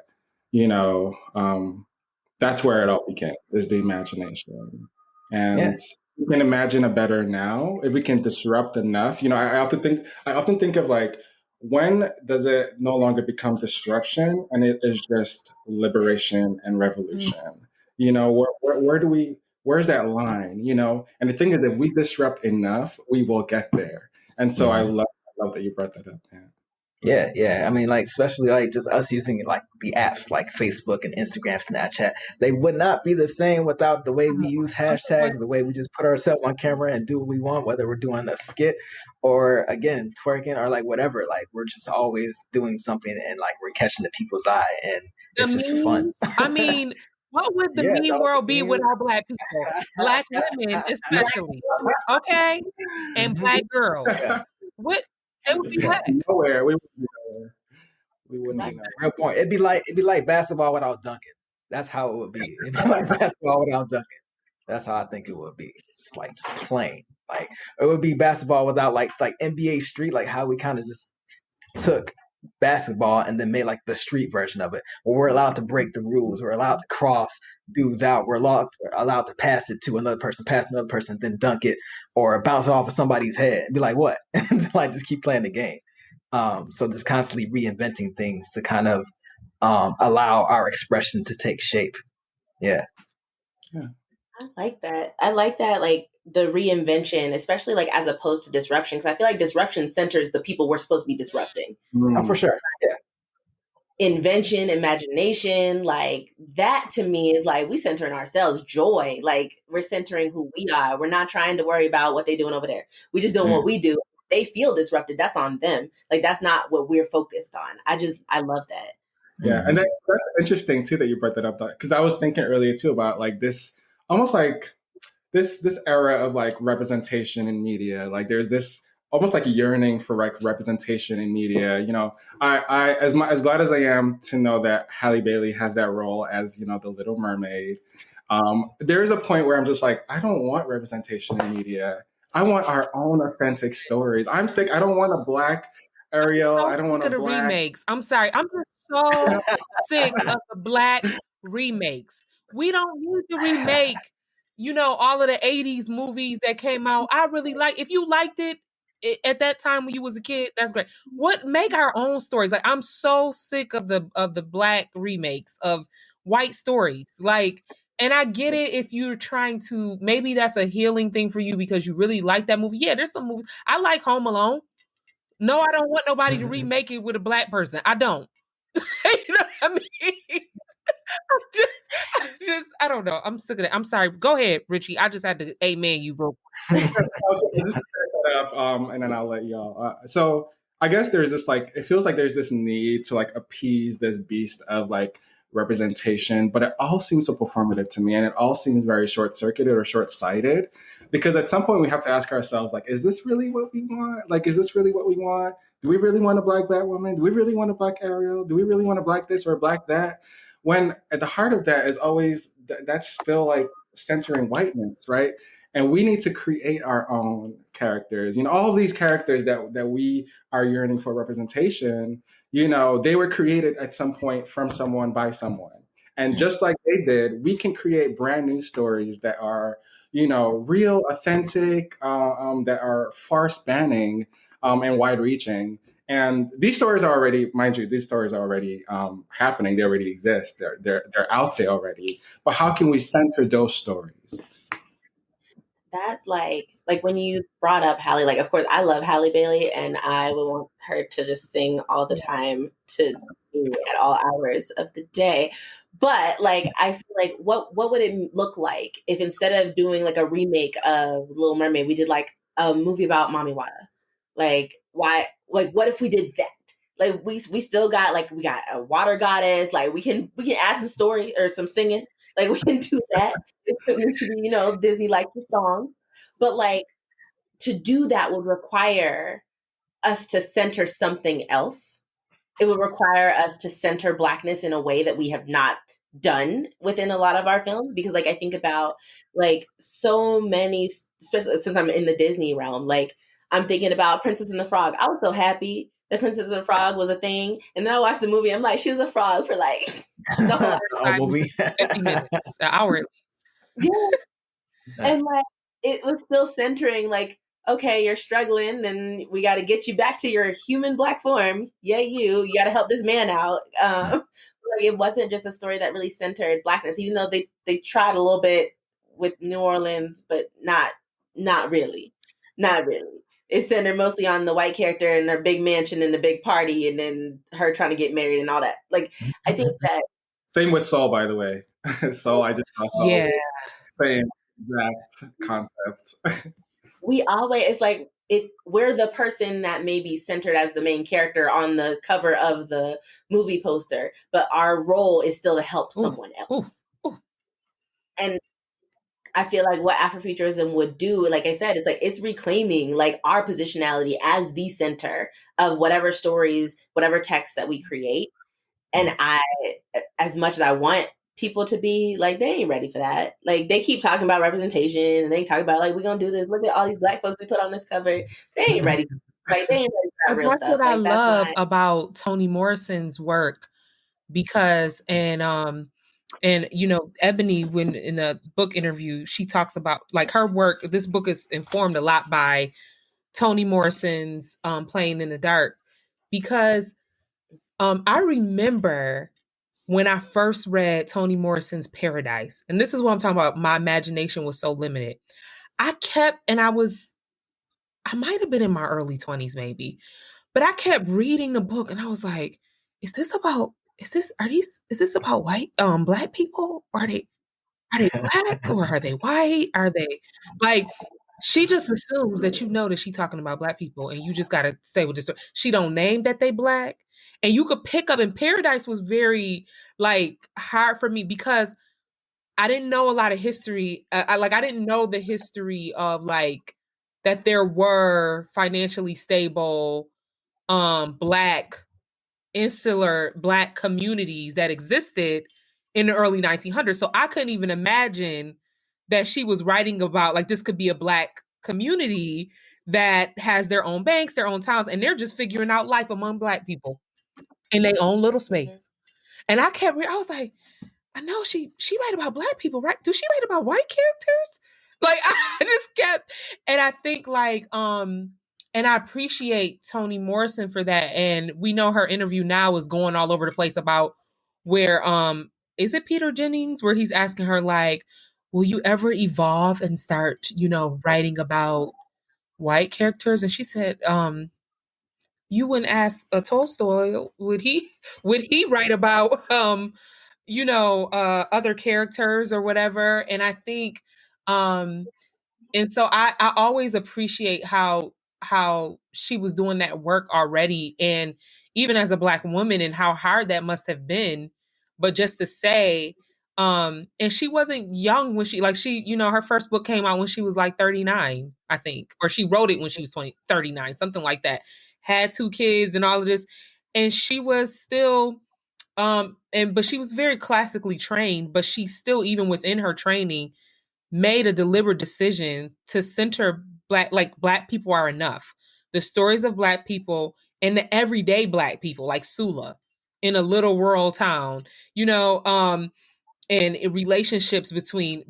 that's where it all begins, is the imagination. Yeah. And we can imagine a better now if we can disrupt enough. I often think of like, when does it no longer become disruption and it is just liberation and revolution? Where's that line? And the thing is, if we disrupt enough, we will get there. And so I love that you brought that up, man. Yeah. I mean, like, especially like just us using like the apps like Facebook and Instagram, Snapchat, they would not be the same without the way we use hashtags, the way we just put ourselves on camera and do what we want, whether we're doing a skit or again twerking or like whatever. Like we're just always doing something and like we're catching the people's eye, and The it's just fun. memes. I mean, what would the Yeah, meme dog, world be the memes. without black people? Black women, especially. Okay, and black girls. Yeah, What? It would be yeah. black. Nowhere. We wouldn't be nowhere. We wouldn't be nowhere. Real point. It'd be like basketball without dunking. That's how it would be. It'd be like basketball without dunking. That's how I think it would be. Just plain. Like it would be basketball without like NBA Street, like how we kind of just took basketball and then made like the street version of it, where we're allowed to break the rules, we're allowed to cross dudes out, we're allowed to pass it to pass another person, then dunk it or bounce it off of somebody's head and be like, what? And like just keep playing the game. So just constantly reinventing things to kind of allow our expression to take shape. Yeah. I like that. I like that, like the reinvention, especially like as opposed to disruption, because I feel like disruption centers the people we're supposed to be disrupting. Oh, for sure. Yeah. Invention, imagination, like that to me is like we center in ourselves, joy, like we're centering who we are. We're not trying to worry about what they're doing over there. We just doing what we do. They feel disrupted, that's on them. Like that's not what we're focused on. I love that. Yeah, and that's interesting too that you brought that up, because I was thinking earlier too about like this, almost like this era of like representation in media. Like there's this almost like yearning for like representation in media. I as glad as I am to know that Halle Bailey has that role as the Little Mermaid. There is a point where I'm just like, I don't want representation in media. I want our own authentic stories. I'm sick. I don't want a black Ariel. So I don't want sick a of the black. remakes. I'm sorry. I'm just so sick of the black remakes. We don't need to remake, all of the 80s movies that came out. I really like, if you liked it at that time when you was a kid, that's great. Make our own stories. Like I'm so sick of the black remakes of white stories. Like, and I get it if you're trying to, maybe that's a healing thing for you because you really like that movie. Yeah, there's some movies. I like Home Alone. No, I don't want nobody to remake it with a black person. I don't. You know what I mean? I don't know. I'm sick of it. I'm sorry. Go ahead, Richie. I just had to amen you, bro. Just to finish that off, and then I'll let y'all. So I guess there's this like, it feels like there's this need to like appease this beast of like representation, but it all seems so performative to me, and it all seems very short-circuited or short-sighted, because at some point we have to ask ourselves, like, is this really what we want? Like, is this really what we want? Do we really want a black Batwoman? Do we really want a black Ariel? Do we really want a black this or a black that? When at the heart of that is always that's still like centering whiteness, right? And we need to create our own characters. All of these characters that we are yearning for representation, they were created at some point from someone by someone. And just like they did, we can create brand new stories that are, real, authentic, that are far spanning and wide reaching. And these stories are already, mind you, happening. They already exist. They're out there already. But how can we center those stories? That's like when you brought up Halle, like, of course, I love Halle Bailey and I would want her to just sing all the time to me at all hours of the day. But like, I feel like what would it look like if instead of doing like a remake of Little Mermaid, we did like a movie about Mami Wata? Like, why? Like, what if we did that? Like, we still got like, we got a water goddess. Like, we can add some story or some singing. Like, we can do that. It needs to be, you know, Disney like the song. But like, to do that would require us to center something else. It would require us to center Blackness in a way that we have not done within a lot of our films. Because like, I think about like so many, especially since I'm in the Disney realm, like I'm thinking about Princess and the Frog. I was so happy that Princess and the Frog was a thing. And then I watched the movie, I'm like, she was a frog for like the whole movie. 50 minutes, an hour. yeah. And like, it was still centering like, okay, you're struggling, then we got to get you back to your human Black form. Yeah, you got to help this man out. Like, it wasn't just a story that really centered Blackness, even though they tried a little bit with New Orleans, but not really. It's centered mostly on the white character and their big mansion and the big party, and then her trying to get married and all that. Like, I think that Same with Soul, by the way. Soul, I just saw Soul. Yeah. Same exact concept. we always, it's like we're the person that may be centered as the main character on the cover of the movie poster, but our role is still to help someone else. And I feel like what Afrofuturism would do, like I said, it's like it's reclaiming like our positionality as the center of whatever stories, whatever text that we create. And I, as much as I want people to be like, they ain't ready for that. Like, they keep talking about representation and they talk about like, we're gonna do this. Look at all these Black folks we put on this cover. They ain't ready. Like, they ain't ready for that real That's stuff. what I Like, that's love not about Toni Morrison's work, because and you know, Ebony, when in the book interview, she talks about like her work. This book is informed a lot by Toni Morrison's Playing in the Dark, because I remember when I first read Toni Morrison's Paradise, and this is what I'm talking about. My imagination was so limited. I might have been in my early 20s, maybe, but I kept reading the book and I was like, is this about white Black people? Are they Black or are they white? Are they like, she just assumes that you know that she's talking about Black people and you just gotta stay with the story. She don't name that they Black. And you could pick up, and Paradise was very like hard for me because I didn't know a lot of history. I didn't know the history of like that there were financially stable Black insular Black communities that existed in the early 1900s. So I couldn't even imagine that she was writing about like this could be a Black community that has their own banks, their own towns, and they're just figuring out life among Black people in their own little space. And I was like, I know she write about Black people, right? Do she write about white characters? Like, I just kept, and I think like and I appreciate Toni Morrison for that. And we know her interview now is going all over the place about where is it Peter Jennings, where he's asking her like, will you ever evolve and start, you know, writing about white characters? And she said, you wouldn't ask a Tolstoy, would he write about you know, other characters or whatever? And I think and so I always appreciate how she was doing that work already, and even as a Black woman, and how hard that must have been. But just to say, and she wasn't young when she, you know, her first book came out when she was like 39, I think, or she wrote it when she was 39, something like that. Had 2 kids and all of this, and she was still but she was very classically trained, but she still, even within her training, made a deliberate decision to center Black people are enough. The stories of Black people and the everyday Black people, like Sula in a little rural town, you know, and relationships between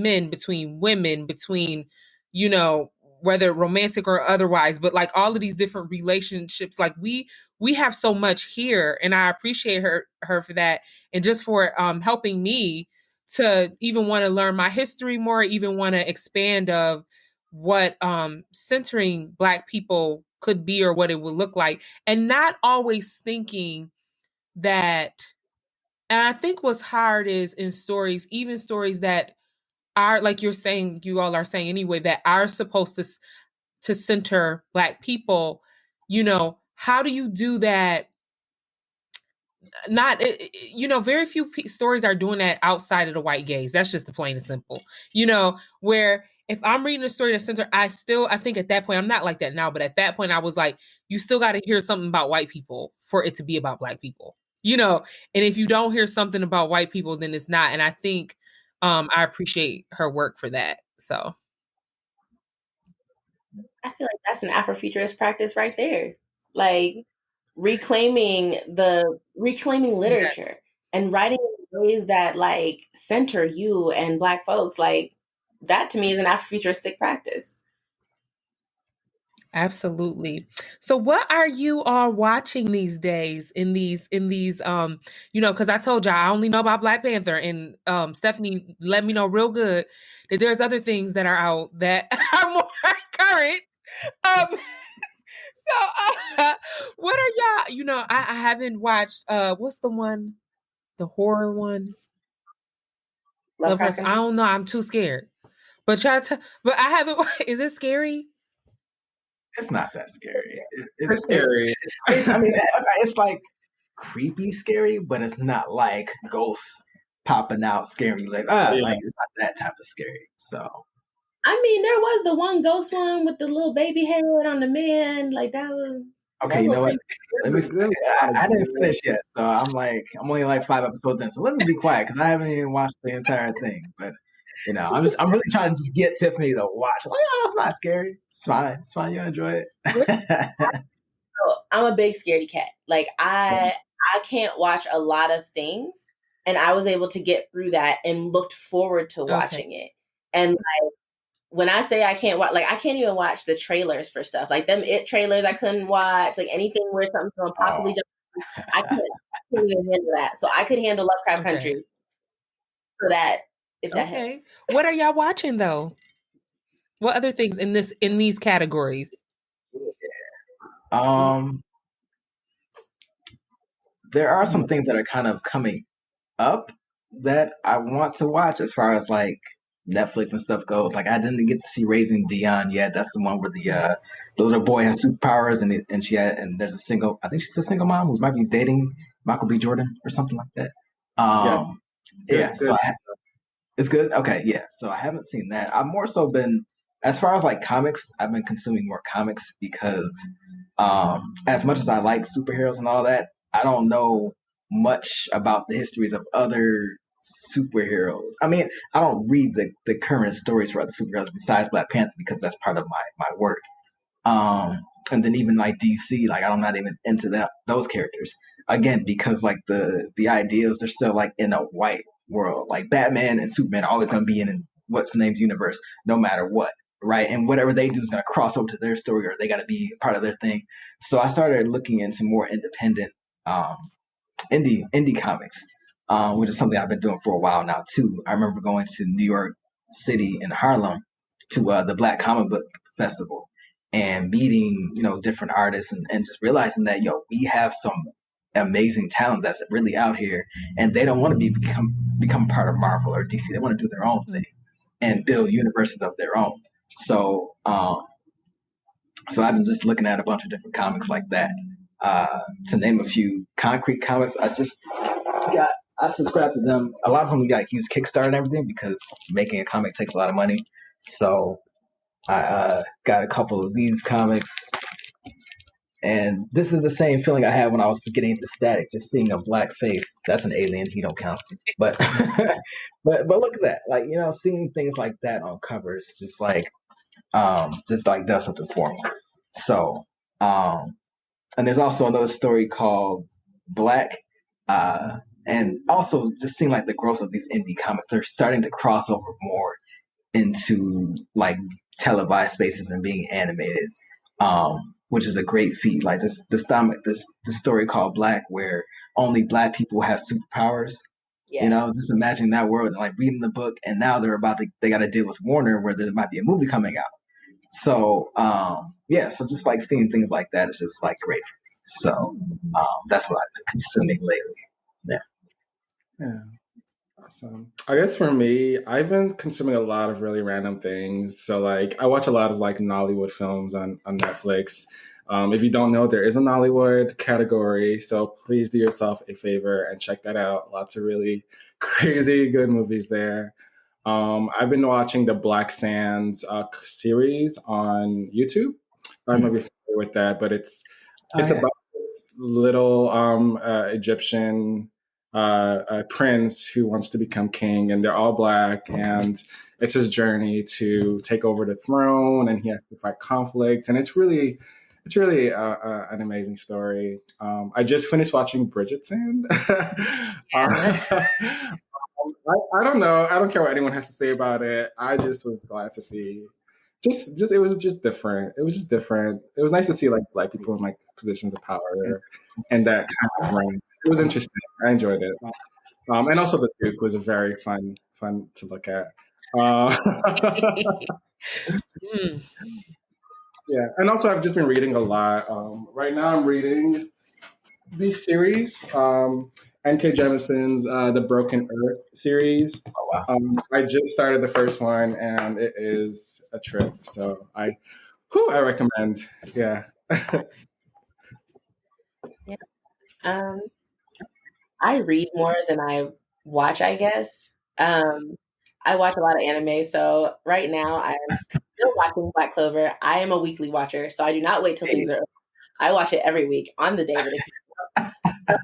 men, between women, between, you know, whether romantic or otherwise, but like all of these different relationships, like we have so much here, and I appreciate her for that, and just for helping me to even want to learn my history more, even want to expand of what centering Black people could be or what it would look like, and not always thinking that And I think what's hard is in stories, even stories that are, like you're saying, you all are saying anyway, that are supposed to center Black people, how do you do that? Not, very few stories are doing that outside of the white gaze. That's just the plain and simple, where if I'm reading a story that center, I think at that point, I'm not like that now, but at that point I was like, you still got to hear something about white people for it to be about Black people, and if you don't hear something about white people, then it's not. And I think I appreciate her work for that. So I feel like that's an Afrofuturist practice right there. Like reclaiming literature and writing in ways that like center you and Black folks. Like that to me is an Afrofuturistic practice. absolutely. So what are you all watching these days in these because I told y'all I only know about Black Panther, and Stephanie let me know real good that there's other things that are out that are more current. So what are y'all, I haven't watched what's the one, the horror one? Lovecraft I Country? don't know, I'm too scared. But but I haven't is it scary? It's not that scary. It's scary. I mean, it's like creepy scary, but it's not like ghosts popping out scaring you. Like like it's not that type of scary. So I mean, there was the one ghost one with the little baby head on the man. Like that was okay. You know what? Let me. I didn't finish yet, so I'm only like 5 episodes in. So let me be quiet because I haven't even watched the entire thing. But I'm really trying to just get Tiffany to watch. Like, oh, it's not scary. It's fine. It's fine. You enjoy it. I'm a big scaredy cat. Like I can't watch a lot of things, and I was able to get through that and looked forward to watching it. And like when I say I can't watch, like I can't even watch the trailers for stuff. Like them It trailers, I couldn't watch. Like anything where something's going to possibly I couldn't even handle that. So I could handle Lovecraft Country. So that if that helps. What are y'all watching though? What other things in these categories? There are some things that are kind of coming up that I want to watch as far as like Netflix and stuff goes. Like I didn't get to see Raising Dion yet. That's the one where the little boy has superpowers and there's I think she's a single mom who might be dating Michael B. Jordan or something like that. Good. So it's good. Okay, yeah. So I haven't seen that. I've more so been, as far as like comics, I've been consuming more comics because as much as I like superheroes and all that, I don't know much about the histories of other superheroes. I mean, I don't read the current stories for other superheroes besides Black Panther because that's part of my work. And then even like DC, like I'm not even into those characters again because like the ideas they're still like in a white world. Like Batman and Superman are always going to be in what's the name's universe no matter what, right? And whatever they do is going to cross over to their story or they got to be part of their thing. So I started looking into more independent indie comics, which is something I've been doing for a while now too. I remember going to New York City in Harlem to the Black Comic Book Festival and meeting different artists and just realizing that we have some amazing talent that's really out here and they don't want to become part of Marvel or DC. They want to do their own thing and build universes of their own. So so I've been just looking at a bunch of different comics like that. To name a few, Concrete Comics, I subscribe to them. A lot of them use Kickstarter and everything because making a comic takes a lot of money. So I got a couple of these comics. And this is the same feeling I had when I was getting into Static, just seeing a black face. That's an alien. He don't count. But but look at that. Like, seeing things like that on covers just does something for me. So, and there's also another story called Black. And also just seeing like the growth of these indie comics. They're starting to cross over more into like televised spaces and being animated. Which is a great feat. Like this story called Black, where only Black people have superpowers. Yeah. Just imagine that world and like reading the book, and now they got to deal with Warner, where there might be a movie coming out. So so just like seeing things like that is just like great for me. So that's what I've been consuming lately. Yeah. Yeah. Awesome. I guess for me, I've been consuming a lot of really random things. So like I watch a lot of like Nollywood films on Netflix. If you don't know, there is a Nollywood category. So please do yourself a favor and check that out. Lots of really crazy good movies there. I've been watching the Black Sands series on YouTube. I don't know if you're familiar with that, but it's about this little Egyptian prince who wants to become king, and they're all black, and it's his journey to take over the throne, and he has to fight conflicts, and it's really an amazing story. I just finished watching Bridgerton. I don't know. I don't care what anyone has to say about it. I just was glad to see. Just it was just different. It was just different. It was nice to see like black people in like positions of power and that kind of reign. It was interesting. I enjoyed it. And also the Duke was a very fun to look at. Mm. Yeah, and also I've just been reading a lot. Right now I'm reading this series, N.K. Jemisin's The Broken Earth series. Oh, wow. I just started the first one, and it is a trip. So I recommend. Yeah. Yeah. I read more than I watch, I guess. I watch a lot of anime, so right now I'm still watching Black Clover. I am a weekly watcher, so I do not wait till things are over. I watch it every week on the day that it comes out.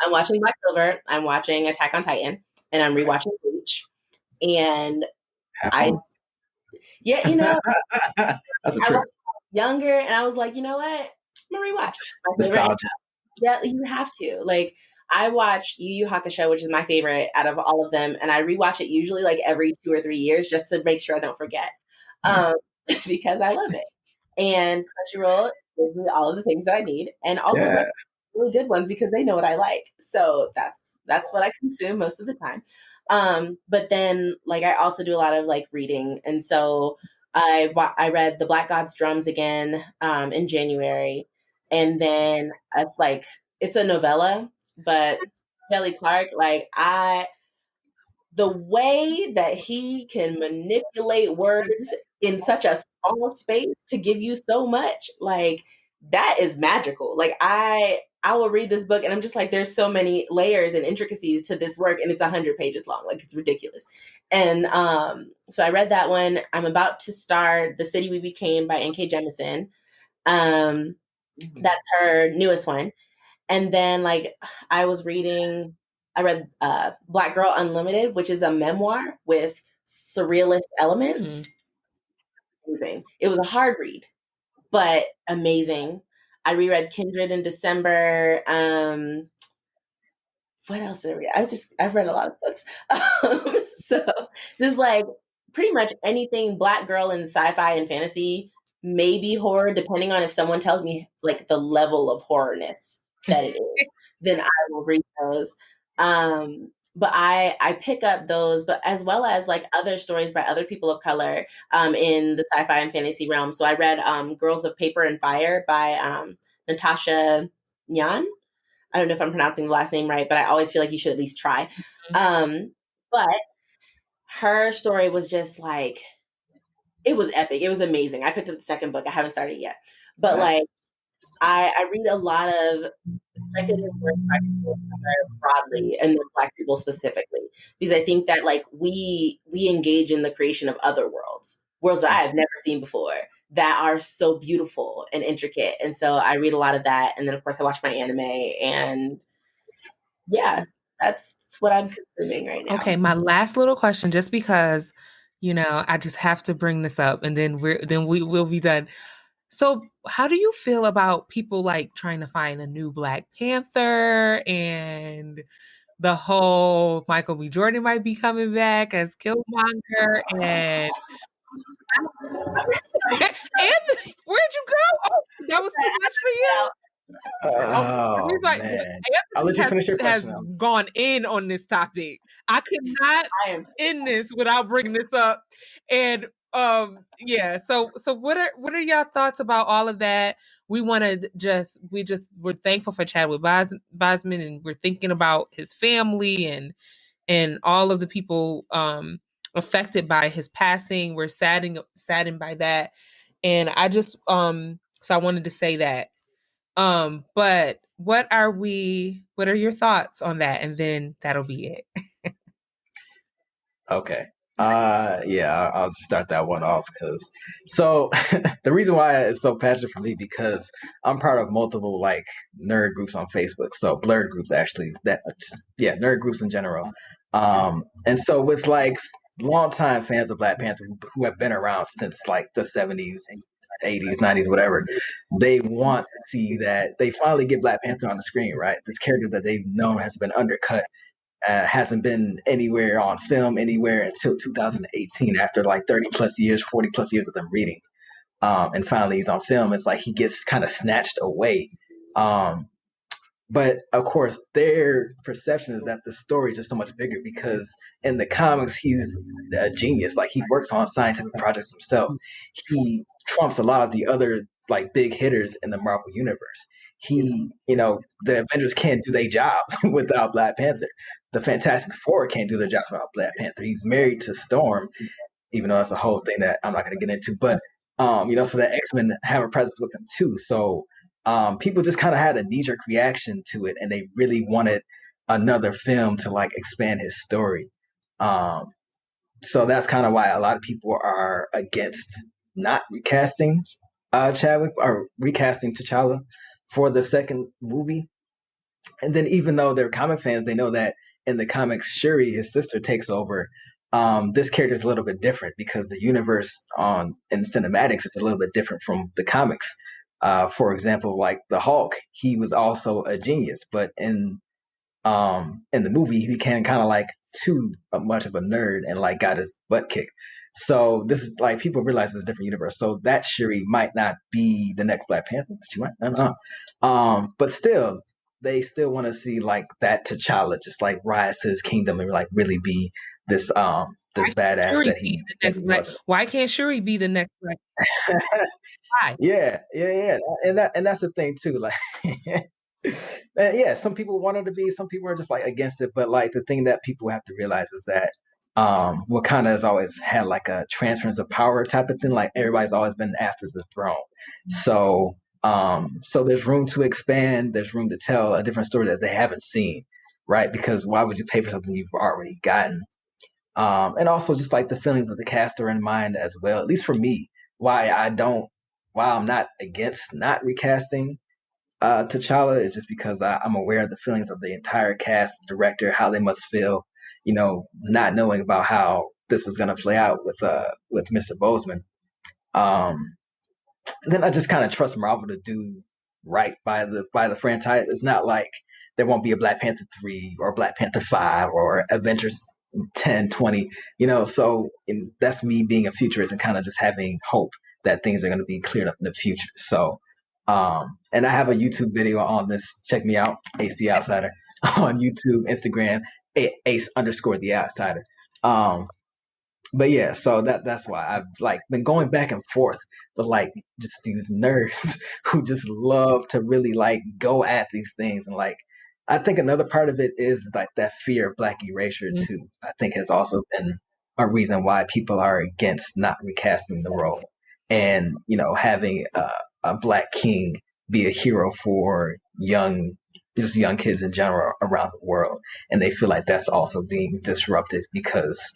I'm watching Black Clover, I'm watching Attack on Titan, and I'm rewatching Bleach. And I That's a I trip. was younger and I was like, you know what? I'm gonna rewatch. Nostalgia. Yeah, you have to. Like, I watch Yu Yu Hakusho, which is my favorite out of all of them, and I rewatch it usually like every 2 or 3 years just to make sure I don't forget. It's because I love it. And Crunchyroll gives me all of the things that I need, and also like really good ones because they know what I like. So that's what I consume most of the time. But then like I also do a lot of like reading, and so I read The Black God's Drums again in January, and then it's a novella, but Kelly Clark, the way that he can manipulate words in such a small space to give you so much, like that is magical. Like I will read this book and I'm just like, there's so many layers and intricacies to this work, and it's 100 pages long. Like it's ridiculous. And so I read that one. I'm about to start The City We Became by N.K. Jemisin. That's her newest one. And then like I read Black Girl Unlimited, which is a memoir with surrealist elements. Amazing. It was a hard read, but amazing. I reread Kindred in December. What else did I read? I've read a lot of books. So just like pretty much anything Black girl in sci-fi and fantasy, maybe horror, depending on if someone tells me like the level of horrorness that it is, then I will read those. But I pick up those, but as well as like other stories by other people of color in the sci-fi and fantasy realm. So I read Girls of Paper and Fire by Natasha Nyan. I don't know if I'm pronouncing the last name right, but I always feel like you should at least try. But her story was just like, it was epic. It was amazing. I picked up the second book. I haven't started yet. But like, I read a lot of speculative work by people of color broadly and then Black people specifically, because I think that like we engage in the creation of other worlds that I have never seen before that are so beautiful and intricate. And so I read a lot of that. And then of course I watch my anime, and yeah, that's what I'm consuming right now. Okay, my last little question, just because, I just have to bring this up, and then we will be done. So how do you feel about people like trying to find a new Black Panther and the whole Michael B. Jordan might be coming back as Killmonger and Anthony, where'd you go? Oh, that was too much for you? Oh, like, man. I'll let you finish your question. Has gone in on this topic. I could not end this without bringing this up. And yeah. So what are y'all thoughts about all of that? We're thankful for Chadwick Boseman, and we're thinking about his family and all of the people affected by his passing. We're saddened by that. And I just so I wanted to say that. But what are your thoughts on that? And then that'll be it. Okay. Yeah, I'll just start that one off because the reason why it's so passionate for me because I'm part of multiple like nerd groups on Facebook. So blurred groups actually nerd groups in general. And so with like longtime fans of Black Panther who have been around since like the 70s, 80s, 90s, whatever, they want to see that they finally get Black Panther on the screen, right? This character that they've known has been undercut hasn't been anywhere on film anywhere until 2018 after like 30 plus years, 40 plus years of them reading. And finally he's on film. It's like he gets kind of snatched away. But of course, their perception is that the story is just so much bigger because in the comics, he's a genius. Like he works on scientific projects himself. He trumps a lot of the other like big hitters in the Marvel universe. The Avengers can't do their jobs without Black Panther. The Fantastic Four can't do their jobs without Black Panther. He's married to Storm, even though that's a whole thing that I'm not going to get into. But so the X-Men have a presence with him too. So people just kind of had a knee-jerk reaction to it, and they really wanted another film to like expand his story. So that's kind of why a lot of people are against not recasting Chadwick or recasting T'Challa for the second movie. And then even though they're comic fans, they know that in the comics, Shuri, his sister, takes over. This character is a little bit different because the universe in cinematics is a little bit different from the comics. For example, like the Hulk, he was also a genius, but in the movie, he became kind of like too much of a nerd and like got his butt kicked. So this is like people realize it's a different universe. So that Shuri might not be the next Black Panther. She might, I don't know. But still, they still want to see like that T'Challa just like rise to his kingdom and like really be this badass that he wasn't. Why can't Shuri be the next Black? Why? Yeah, and that's the thing too. Like, yeah, some people want her to be, some people are just like against it. But like the thing that people have to realize is that Wakanda has always had like a transference of power type of thing. Like everybody's always been after the throne. So there's room to expand. There's room to tell a different story that they haven't seen, right? Because why would you pay for something you've already gotten? And also just like the feelings of the cast are in mind as well. At least for me, why I'm not against not recasting T'Challa is just because I'm aware of the feelings of the entire cast, director, how they must feel, not knowing about how this was going to play out with Mr. Boseman. Then I just kind of trust Marvel to do right by the franchise. It's not like there won't be a Black Panther 3 or Black Panther 5 or Avengers 10, 20, so that's me being a futurist and kind of just having hope that things are going to be cleared up in the future. So, and I have a YouTube video on this. Check me out, Ace the Outsider, on YouTube, Instagram, Ace_the Outsider. But yeah, so that's why I've like been going back and forth with like just these nerds who just love to really like go at these things. And like, I think another part of it is like that fear of Black erasure too. I think has also been a reason why people are against not recasting the role and, having a Black king be a hero for young kids in general around the world. And they feel like that's also being disrupted because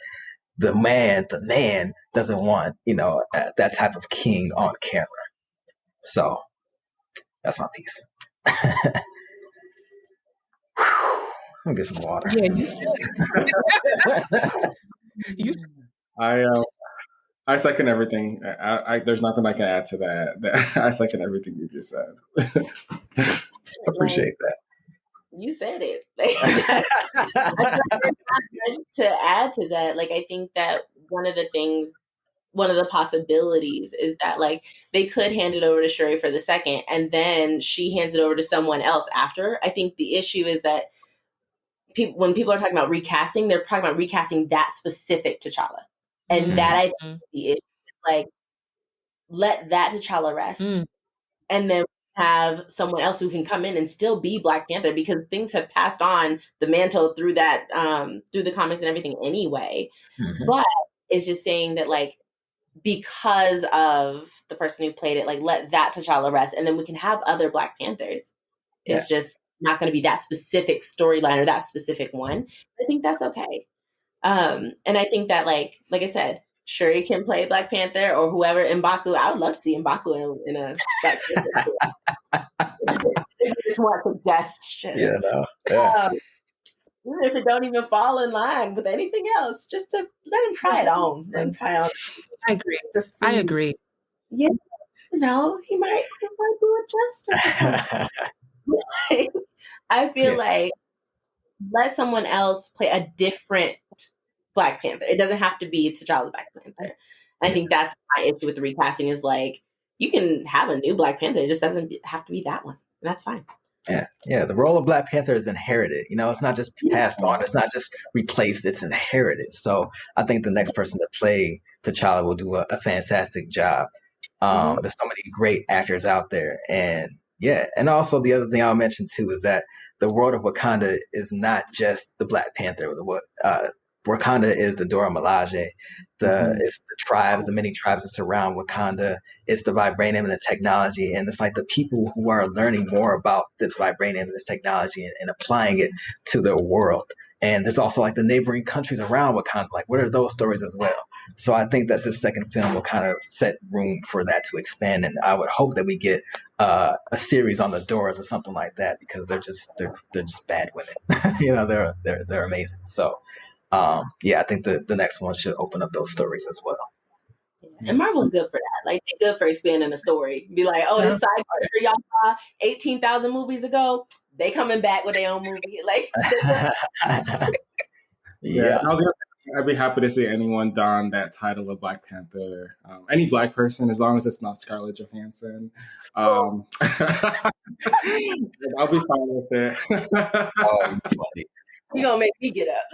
the man doesn't want, that type of king on camera. So that's my piece. I'll get some water. Yeah, you I second everything. There's nothing I can add to that. I second everything you just said. Appreciate that. You said it. To add to that, like I think that one of the possibilities is that like they could hand it over to Shuri for the second and then she hands it over to someone else after. I think the issue is that when people are talking about recasting, they're talking about recasting that specific T'Challa. And that I think is the issue. like, let that T'Challa rest, and then have someone else who can come in and still be Black Panther, because things have passed on the mantle through that through the comics and everything anyway. But it's just saying that, like, because of the person who played it, like, let that T'Challa rest, and then we can have other Black Panthers. It's just not going to be that specific storyline or that specific one. I think that's okay. And I think that, like I said, Shuri can play Black Panther, or whoever, M'Baku. I would love to see M'Baku in a Black Panther. If you just want suggestions. Even if it don't even fall in line with anything else, just to let him try it on. Let him try on. I agree. Yeah, he might do it justice. I feel like, let someone else play a different Black Panther. It doesn't have to be T'Challa's Black Panther. I think that's my issue with the recasting, is like, you can have a new Black Panther. It just doesn't have to be that one. And that's fine. Yeah. The role of Black Panther is inherited. It's not just passed on. It's not just replaced. It's inherited. So I think the next person to play T'Challa will do a fantastic job. There's so many great actors out there. And also the other thing I'll mention too is that the world of Wakanda is not just the Black Panther. Wakanda is the Dora Milaje, it's the tribes, the many tribes that surround Wakanda. It's the vibranium and the technology, and it's like the people who are learning more about this vibranium and this technology and applying it to their world. And there's also like the neighboring countries around Wakanda. Like, what are those stories as well? So I think that this second film will kind of set room for that to expand, and I would hope that we get a series on the Doors or something like that, because they're just bad women. They're amazing. So. I think the next one should open up those stories as well. And Marvel's good for that. Like, they're good for expanding the story. Be like, this side character y'all saw 18,000 movies ago, they coming back with their own movie. Like, I'd be happy to see anyone don that title of Black Panther. Any Black person, as long as it's not Scarlett Johansson. I'll be fine with it. Funny. You're going to make me get up.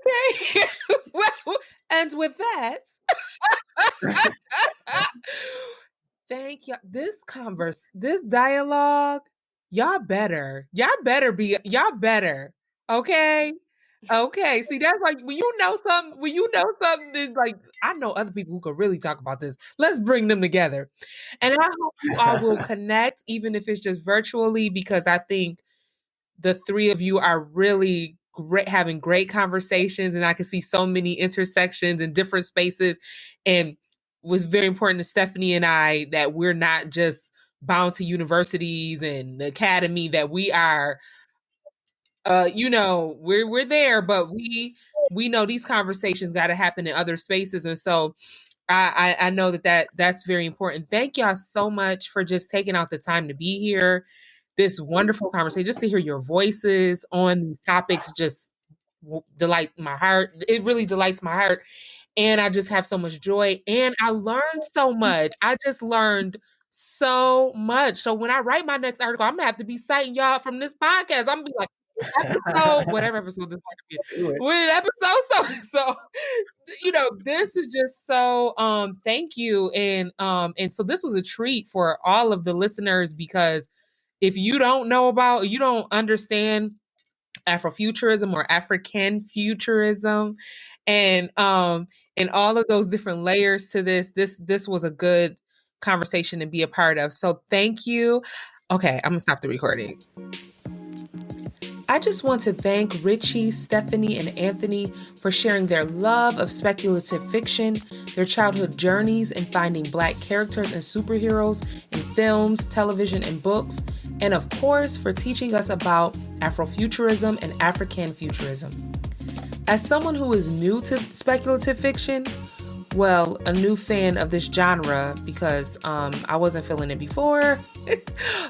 Okay. Well, and with that, thank you. This dialogue, y'all better. Okay. Okay. See, that's like, when you know something is like, I know other people who could really talk about this. Let's bring them together. And I hope you all will connect, even if it's just virtually, because I think the three of you are really great, having great conversations, and I can see so many intersections in different spaces. And it was very important to Stephanie and I that we're not just bound to universities and the academy, that we are we're there, but we know these conversations got to happen in other spaces. And so I know that's very important. Thank y'all so much for just taking out the time to be here. This wonderful conversation, just to hear your voices on these topics, just delight my heart. It really delights my heart. And I just have so much joy. And I learned so much. I just learned so much. So when I write my next article, I'm going to have to be citing y'all from this podcast. I'm going to be like, whatever episode this might be. What episode? So this is just so thank you. And so this was a treat for all of the listeners, because if you don't understand Afrofuturism or African futurism and all of those different layers to this was a good conversation to be a part of. So thank you. Okay, I'm gonna stop the recording. I just want to thank Richie, Stephanie, and Anthony for sharing their love of speculative fiction, their childhood journeys in finding Black characters and superheroes in films, television, and books, and of course, for teaching us about Afrofuturism and African futurism. As someone who is new to speculative fiction, well, a new fan of this genre, because I wasn't feeling it before,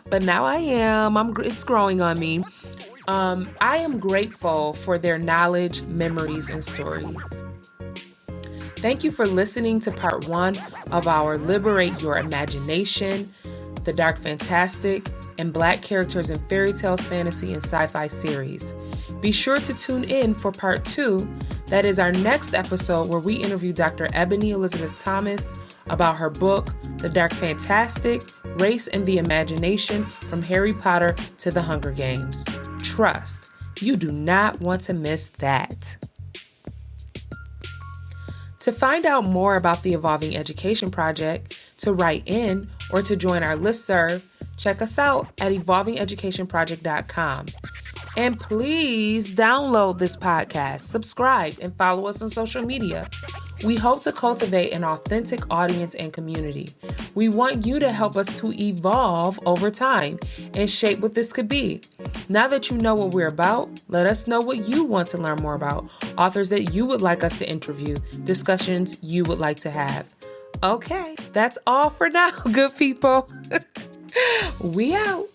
but now I am. It's growing on me. I am grateful for their knowledge, memories, and stories. Thank you for listening to part 1 of our Liberate Your Imagination, The Dark Fantastic, and Black characters in fairy tales, fantasy, and sci-fi series. Be sure to tune in for part 2. That is our next episode where we interview Dr. Ebony Elizabeth Thomas about her book, The Dark Fantastic: Race and the Imagination from Harry Potter to the Hunger Games. Trust, you do not want to miss that. To find out more about the Evolving Education Project, to write in, or to join our listserv, check us out at evolvingeducationproject.com. And please download this podcast, subscribe, and follow us on social media. We hope to cultivate an authentic audience and community. We want you to help us to evolve over time and shape what this could be. Now that you know what we're about, let us know what you want to learn more about, authors that you would like us to interview, discussions you would like to have. Okay, that's all for now, good people. We out.